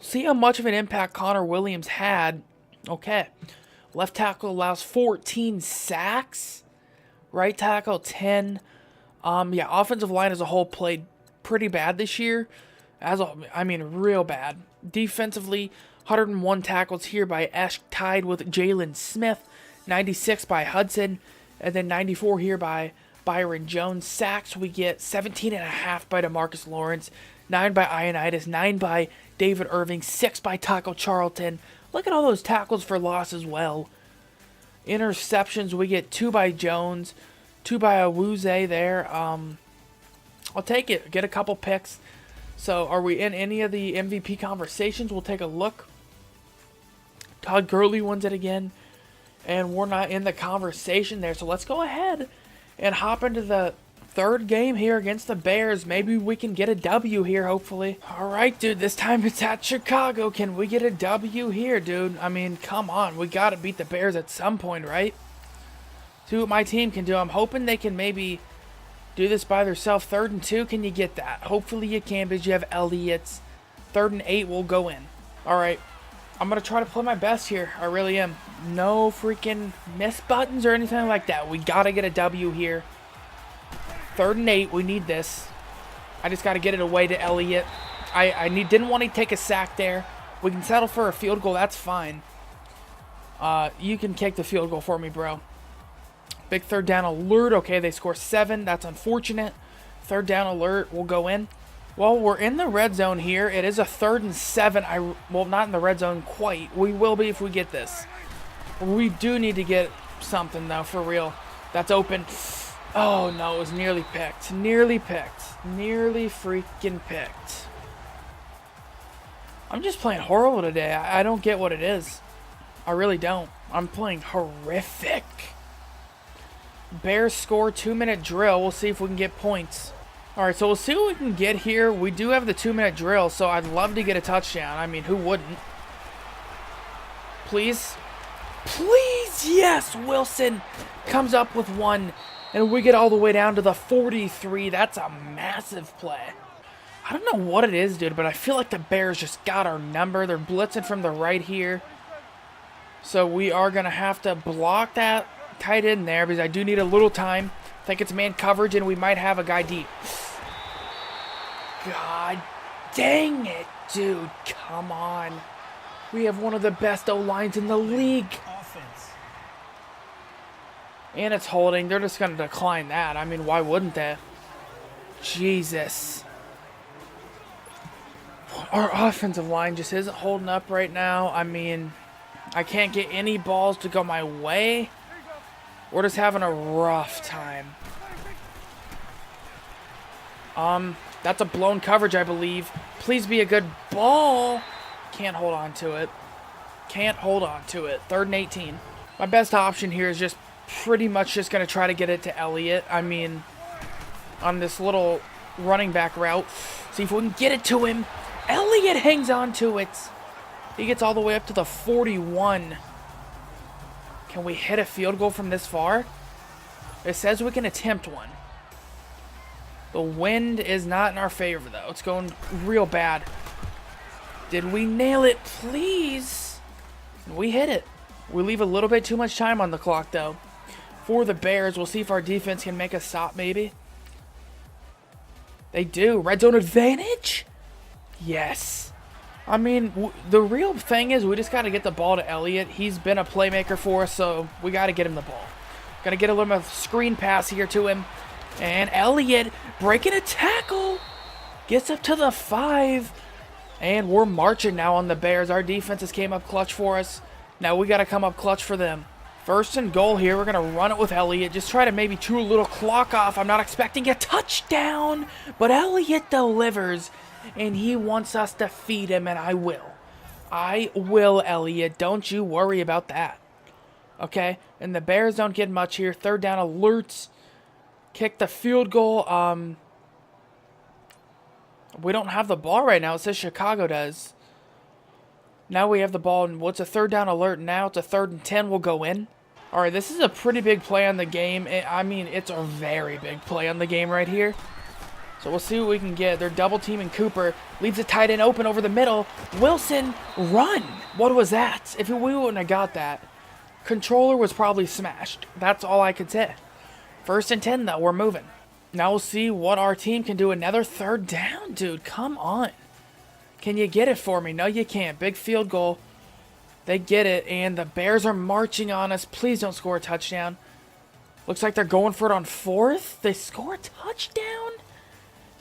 See how much of an impact Connor Williams had. Okay. Left tackle allows 14 sacks. Right tackle, 10. Yeah, offensive line as a whole played pretty bad this year. I mean, real bad. Defensively, 101 tackles here by Esch, tied with Jalen Smith. 96 by Hudson. And then 94 here by Byron Jones. Sacks, we get 17.5 by DeMarcus Lawrence, 9 by Ioannidis, 9 by David Irving, 6 by Taco Charlton. Look at all those tackles for loss as well. Interceptions, we get 2 by Jones, 2 by Awuzie there. I'll take it. Get a couple picks. So, are we in any of the MVP conversations? We'll take a look. Todd Gurley wins it again. And we're not in the conversation there. So let's go ahead and hop into the third game here against the Bears. Maybe we can get a W here, hopefully. All right, dude. This time it's at Chicago. Can we get a W here, dude? I mean, come on. We got to beat the Bears at some point, right? See what my team can do. I'm hoping they can maybe do this by themselves. 3rd and 2. Can you get that? Hopefully you can because you have Elliott's. 3rd and 8 will go in. All right. I'm going to try to play my best here. I really am. No freaking miss buttons or anything like that. We got to get a W here. 3rd and 8. We need this. I just got to get it away to Elliott. Didn't want to take a sack there. We can settle for a field goal. That's fine. You can kick the field goal for me, bro. Big third down alert. Okay, they score 7. That's unfortunate. Third down alert will go in. Well, we're in the red zone here. It is a 3rd and 7. Well, not in the red zone quite. We will be if we get this. We do need to get something, though, for real. That's open. Oh, no, it was nearly picked. Nearly picked. Nearly freaking picked. I'm just playing horrible today. I don't get what it is. I really don't. I'm playing horrific. Bears score 2-minute drill. We'll see if we can get points. All right, so we'll see what we can get here. We do have the 2-minute drill, so I'd love to get a touchdown. I mean, who wouldn't? Please? Please, yes! Wilson comes up with 1, and we get all the way down to the 43. That's a massive play. I don't know what it is, dude, but I feel like the Bears just got our number. They're blitzing from the right here. So we are going to have to block that tight end there because I do need a little time. I think it's man coverage, and we might have a guy deep. God dang it, dude. Come on. We have one of the best O-lines in the league. And it's holding. They're just going to decline that. I mean, why wouldn't they? Jesus. Our offensive line just isn't holding up right now. I mean, I can't get any balls to go my way. We're just having a rough time. That's a blown coverage, I believe. Please be a good ball. Can't hold on to it. Can't hold on to it. 3rd and 18. My best option here is just pretty much just going to try to get it to Elliott. I mean, on this little running back route. See if we can get it to him. Elliott hangs on to it. He gets all the way up to the 41. Can we hit a field goal from this far? It says we can attempt one. The wind is not in our favor, though. It's going real bad. Did we nail it? Please. We hit it. We leave a little bit too much time on the clock, though. For the Bears, we'll see if our defense can make a stop, maybe. They do. Red zone advantage? Yes. I mean, the real thing is we just got to get the ball to Elliott. He's been a playmaker for us, so we got to get him the ball. Got to get a little bit of screen pass here to him. And Elliott breaking a tackle. Gets up to the 5. And we're marching now on the Bears. Our defenses came up clutch for us. Now we got to come up clutch for them. 1st and goal here. We're going to run it with Elliott. Just try to maybe chew a little clock off. I'm not expecting a touchdown. But Elliott delivers. And he wants us to feed him, and I will. I will, Elliott. Don't you worry about that. Okay? And the Bears don't get much here. 3rd down alerts. Kick the field goal. We don't have the ball right now. It says Chicago does. Now we have the ball, and what's a 3rd down alert now? It's a 3rd and 10. We'll go in. All right, this is a pretty big play on the game. I mean, it's a very big play on the game right here. So we'll see what we can get. They're double teaming Cooper. Leaves the tight end open over the middle. Wilson, run! What was that? If we wouldn't have got that, controller was probably smashed. That's all I could say. 1st and 10, though. We're moving. Now we'll see what our team can do. Another 3rd down, dude. Come on. Can you get it for me? No, you can't. Big field goal. They get it, and the Bears are marching on us. Please don't score a touchdown. Looks like they're going for it on 4th. They score a touchdown?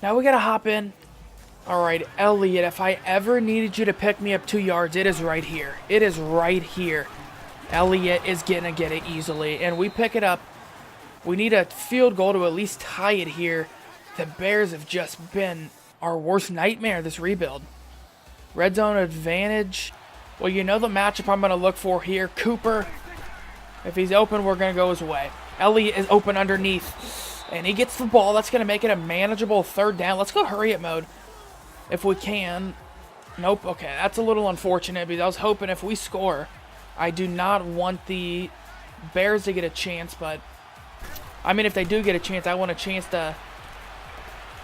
Now we got to hop in. All right, Elliott, if I ever needed you to pick me up 2 yards, it is right here. It is right here. Elliott is going to get it easily, and we pick it up. We need a field goal to at least tie it here. The Bears have just been our worst nightmare this rebuild. Red zone advantage. Well, you know the matchup I'm going to look for here. Cooper. If he's open, we're going to go his way. Elliott is open underneath. And he gets the ball. That's going to make it a manageable 3rd down. Let's go hurry it mode if we can. Nope. Okay, that's a little unfortunate because I was hoping if we score. I do not want the Bears to get a chance, but I mean, if they do get a chance, I want a chance to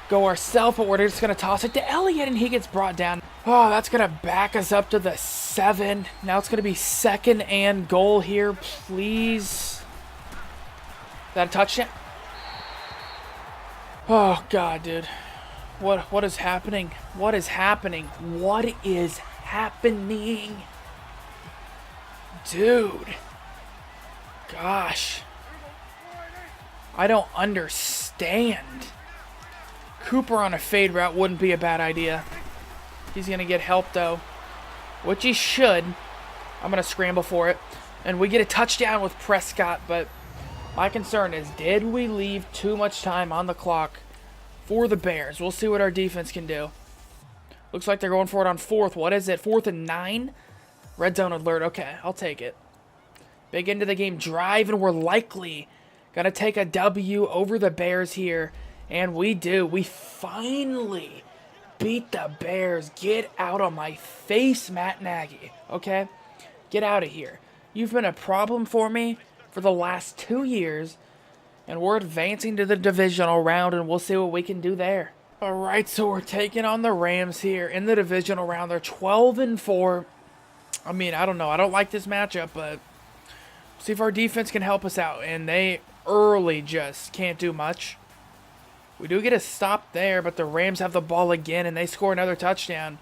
go ourselves, but we're just going to toss it to Elliott, and he gets brought down. Oh, that's going to back us up to the 7. Now it's going to be 2nd and goal here. Please. Is that a touchdown? Oh, God, dude. What is happening? What is happening? What is happening? Dude. Gosh. I don't understand. Cooper on a fade route wouldn't be a bad idea. He's going to get help, though, which he should. I'm going to scramble for it. And we get a touchdown with Prescott, but my concern is, did we leave too much time on the clock for the Bears? We'll see what our defense can do. Looks like they're going for it on 4th. What is it? 4th and 9? Red zone alert. Okay, I'll take it. Big into the game drive, and we're likely going to take a W over the Bears here. And we do. We finally beat the Bears. Get out of my face, Matt Nagy. Okay? Get out of here. You've been a problem for me for the last 2 years. And we're advancing to the divisional round, and we'll see what we can do there. Alright, so we're taking on the Rams here in the divisional round. They're 12-4. I mean, I don't know. I don't like this matchup, but see if our defense can help us out. And they early just can't do much. We do get a stop there, but the Rams have the ball again, and they score another touchdown.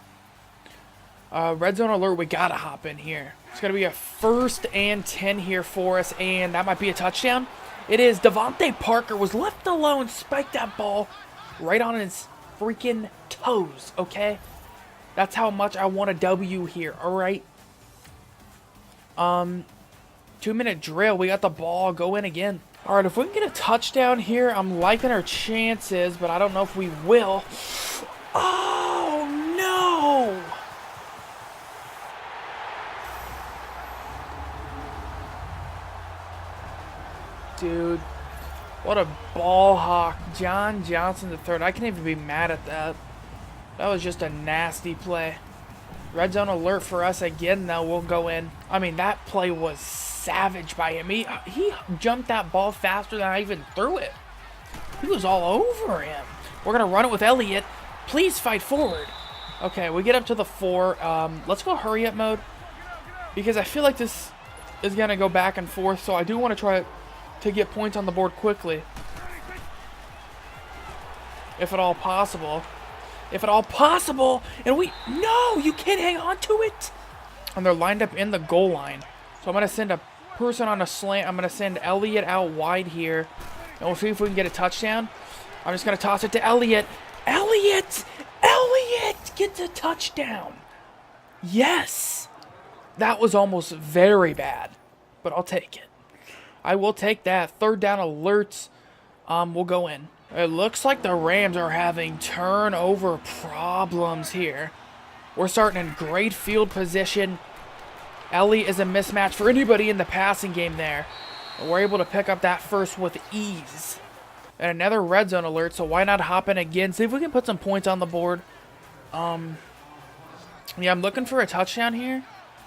Red zone alert, we got to hop in here. It's going to be a 1st and 10 here for us, and that might be a touchdown. It is. Devontae Parker was left alone, spiked that ball right on his freaking toes, okay? That's how much I want a W here, all right? 2-minute drill. We got the ball. Go in again. All right, if we can get a touchdown here, I'm liking our chances, but I don't know if we will. Oh, no! Dude, what a ball hawk. John Johnson III. I can't even be mad at that. That was just a nasty play. Red zone alert for us again, though. We'll go in. I mean, that play was savage by him. He jumped that ball faster than I even threw it. He was all over him. We're going to run it with Elliott. Please fight forward. Okay, we get up to the 4. Let's go hurry up mode, because I feel like this is going to go back and forth, so I do want to try to get points on the board quickly, if at all possible. If at all possible. And no, you can't hang on to it. And they're lined up in the goal line. So I'm going to send a person on a slant. I'm going to send Elliott out wide here. And we'll see if we can get a touchdown. I'm just going to toss it to Elliott. Elliott gets a touchdown. Yes. That was almost very bad, but I'll take it. I will take that. 3rd down alerts. We'll go in. It looks like the Rams are having turnover problems here. We're starting in great field position. Ellie is a mismatch for anybody in the passing game there. We're able to pick up that first with ease. And another red zone alert, so why not hop in again? See if we can put some points on the board. Yeah, I'm looking for a touchdown here.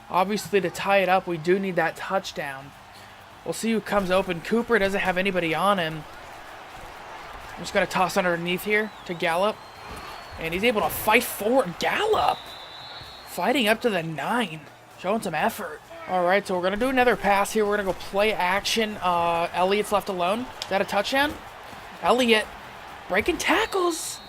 Obviously, to tie it up, we do need that touchdown. We'll see who comes open. Cooper doesn't have anybody on him. I'm just going to toss underneath here to Gallup. And he's able to fight forward. Gallup! Fighting up to the 9. Showing some effort. Alright, so we're going to do another pass here. We're going to go play action. Elliott's left alone. Is that a touchdown? Elliott breaking tackles.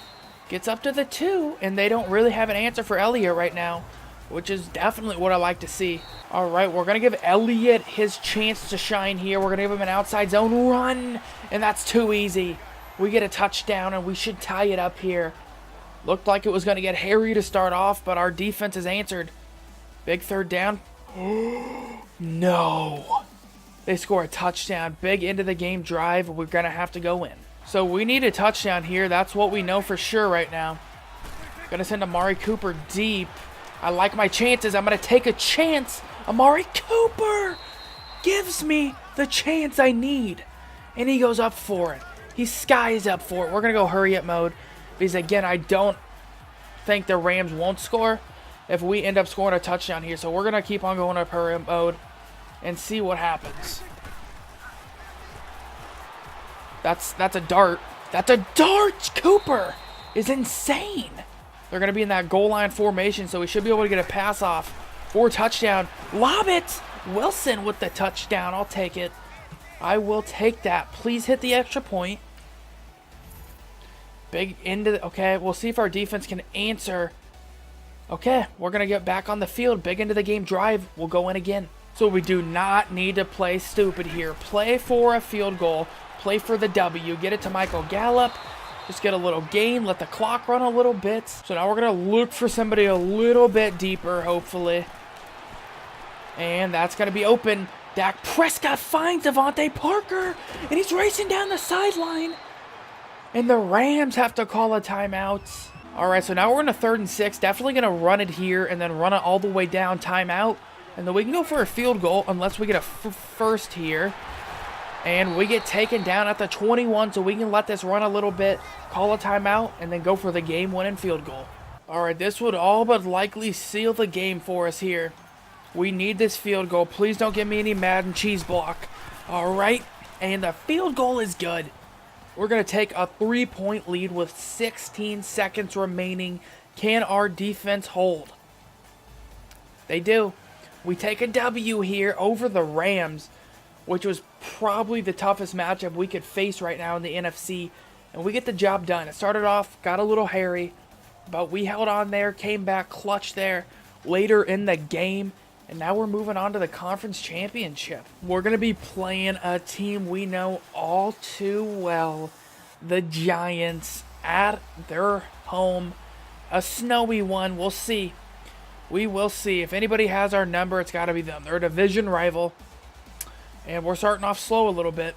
Gets up to the 2. And they don't really have an answer for Elliott right now, which is definitely what I like to see. Alright, we're going to give Elliott his chance to shine here. We're going to give him an outside zone run. And that's too easy. We get a touchdown, and we should tie it up here. Looked like it was going to get hairy to start off, but our defense has answered. Big 3rd down. No. They score a touchdown. Big into the game drive. We're going to have to go in. So we need a touchdown here. That's what we know for sure right now. Going to send Amari Cooper deep. I like my chances. I'm going to take a chance. Amari Cooper gives me the chance I need. And he goes up for it. He skies up for it. We're going to go hurry up mode. Because, again, I don't think the Rams won't score if we end up scoring a touchdown here. So we're going to keep on going up hurry up mode and see what happens. That's a dart. That's a dart! Cooper is insane. They're going to be in that goal line formation, so we should be able to get a pass off for a touchdown. Lob it! Wilson with the touchdown. I'll take it. I will take that. Please hit the extra point. Big into the... Okay, we'll see if our defense can answer. Okay, we're going to get back on the field. Big into the game drive. We'll go in again. So we do not need to play stupid here. Play for a field goal. Play for the W. Get it to Michael Gallup. Just get a little gain. Let the clock run a little bit. So now we're going to look for somebody a little bit deeper, hopefully. And that's going to be open. Dak Prescott finds Devontae Parker. And he's racing down the sideline. And the Rams have to call a timeout. All right, so now we're in a 3rd and 6. Definitely going to run it here and then run it all the way down. Timeout. And then we can go for a field goal unless we get a first here. And we get taken down at the 21, so we can let this run a little bit, call a timeout, and then go for the game-winning field goal. All right, this would all but likely seal the game for us here. We need this field goal. Please don't give me any Madden cheese block. All right, and the field goal is good. We're going to take a 3-point lead with 16 seconds remaining. Can our defense hold? They do. We take a W here over the Rams, which was probably the toughest matchup we could face right now in the NFC, and we get the job done. It started off, got a little hairy, but we held on there, came back clutch there later in the game, and now we're moving on to the conference championship. We're going to be playing a team we know all too well, the Giants, at their home. A snowy one. We'll see. We will see. If anybody has our number, it's got to be them. They're a division rival. And we're starting off slow a little bit.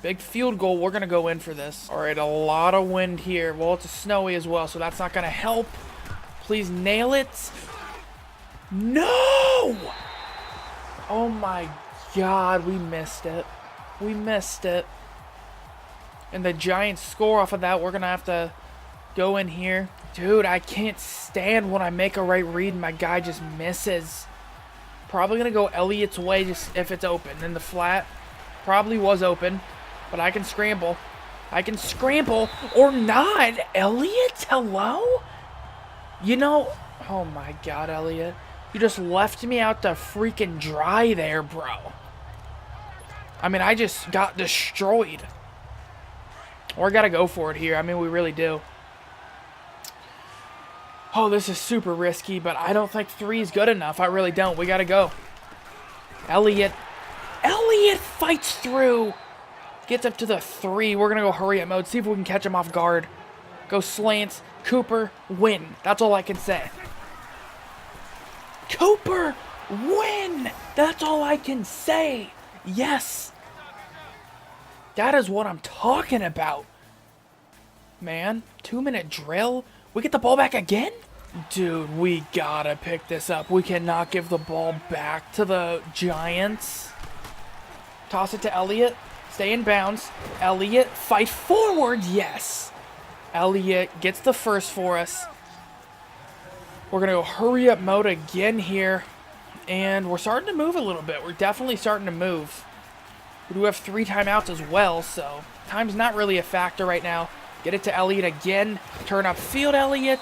Big field goal. We're going to go in for this. All right, a lot of wind here. Well, it's snowy as well, so that's not going to help. Please nail it. No! Oh, my God. We missed it. We missed it. And the Giants score off of that. We're going to have to go in here. Dude, I can't stand when I make a right read and my guy just misses. Probably going to go Elliott's way just if it's open. And the flat probably was open, but I can scramble. I can scramble or not. Elliott, hello? You know, oh my God, Elliott. You just left me out to freaking dry there, bro. I mean, I just got destroyed. Or got to go for it here. I mean, we really do. Oh, this is super risky, but I don't think 3 is good enough. I really don't. We got to go. Elliott. Elliott fights through. Gets up to the 3. We're going to go hurry up mode. See if we can catch him off guard. Go slants. Cooper, win. That's all I can say. Cooper, win. That's all I can say. Yes. That is what I'm talking about. Man, 2-minute drill. We get the ball back again? Dude, we gotta pick this up. We cannot give the ball back to the Giants. Toss it to Elliott. Stay in bounds. Elliott, fight forward. Yes. Elliott gets the first for us. We're gonna go hurry up mode again here. And we're starting to move a little bit. We're definitely starting to move. We do have 3 timeouts as well, so time's not really a factor right now. Get it to Elliott again. Turn up field, Elliott.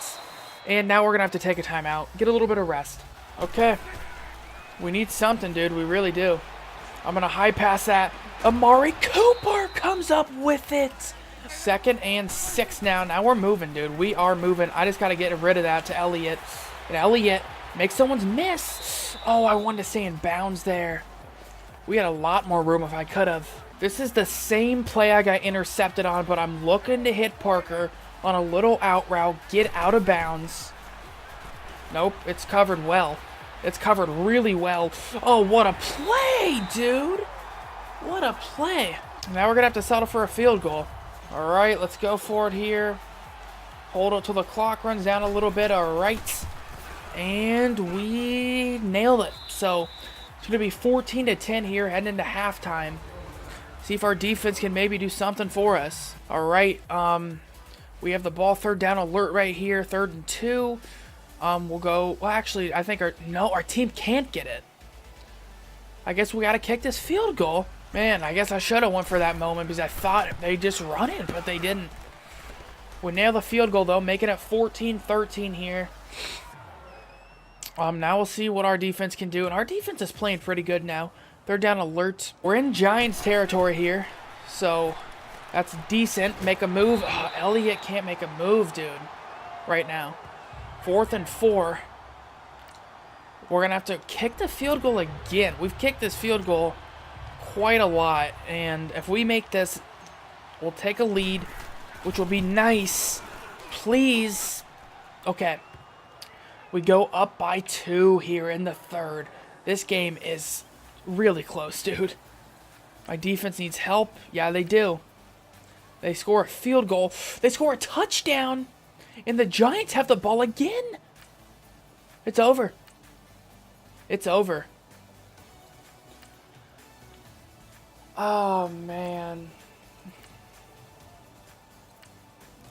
And now we're going to have to take a timeout. Get a little bit of rest. Okay. We need something, dude. We really do. I'm going to high pass that. Amari Cooper comes up with it. 2nd and 6 now. Now we're moving, dude. We are moving. I just got to get rid of that to Elliott. And Elliott makes someone's miss. Oh, I wanted to stay in bounds there. We had a lot more room if I could have. This is the same play I got intercepted on, but I'm looking to hit Parker on a little out route, get out of bounds. Nope, it's covered well. It's covered really well. Oh, what a play, dude. What a play. Now we're going to have to settle for a field goal. All right, let's go for it here. Hold it till the clock runs down a little bit. All right. And we nailed it. So it's going to be 14-10 here heading into halftime. See if our defense can maybe do something for us. All right. We have the ball 3rd down alert right here. 3rd and 2. We'll go. Well, actually, I think our team can't get it. I guess we got to kick this field goal. Man, I guess I should have went for that moment because I thought they just run it, but they didn't. We nailed the field goal, though, making it 14-13 here. Now we'll see what our defense can do. And our defense is playing pretty good now. 3rd down alert. We're in Giants territory here. So that's decent. Make a move. Oh, Elliott can't make a move, dude. Right now. 4th and 4. We're going to have to kick the field goal again. We've kicked this field goal quite a lot. And if we make this, we'll take a lead, which will be nice. Please. Okay. We go up by 2 here in the third. This game is really close, dude. My defense needs help. Yeah, they do. They score a field goal. They score a touchdown. And the Giants have the ball again. It's over. It's over. Oh, man.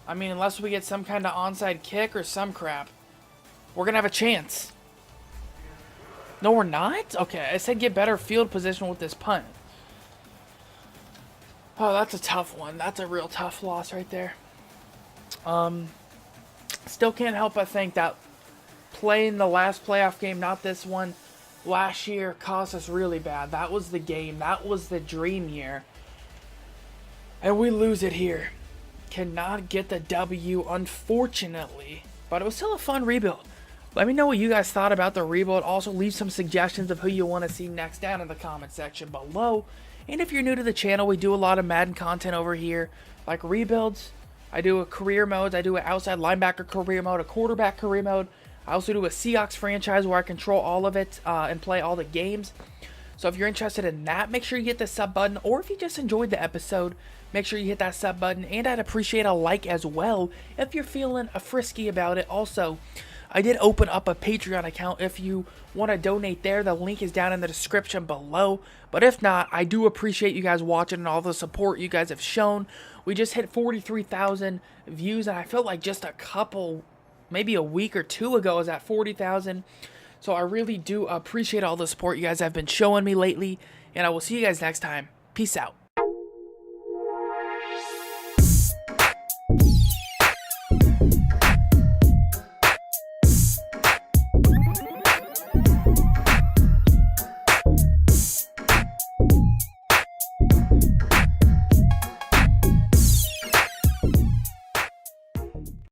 I mean, unless we get some kind of onside kick or some crap, we're going to have a chance. No, we're not? Okay, I said get better field position with this punt. Oh, that's a tough one. That's a real tough loss right there. Still can't help but think that playing the last playoff game, not this one, last year cost us really bad. That was the game. That was the dream year. And we lose it here. Cannot get the W, unfortunately. But it was still a fun rebuild. Let me know what you guys thought about the rebuild. Also, leave some suggestions of who you want to see next down in the comment section below. And if you're new to the channel, we do a lot of Madden content over here, like rebuilds. I do a career mode. I do an outside linebacker career mode, a quarterback career mode. I also do a Seahawks franchise where I control all of it and play all the games. So if you're interested in that, make sure you hit the sub button. Or if you just enjoyed the episode, make sure you hit that sub button. And I'd appreciate a like as well if you're feeling frisky about it. Also, I did open up a Patreon account. If you want to donate there, the link is down in the description below. But if not, I do appreciate you guys watching and all the support you guys have shown. We just hit 43,000 views, and I felt like just a couple, maybe a week or two ago, I was at 40,000. So I really do appreciate all the support you guys have been showing me lately, and I will see you guys next time. Peace out.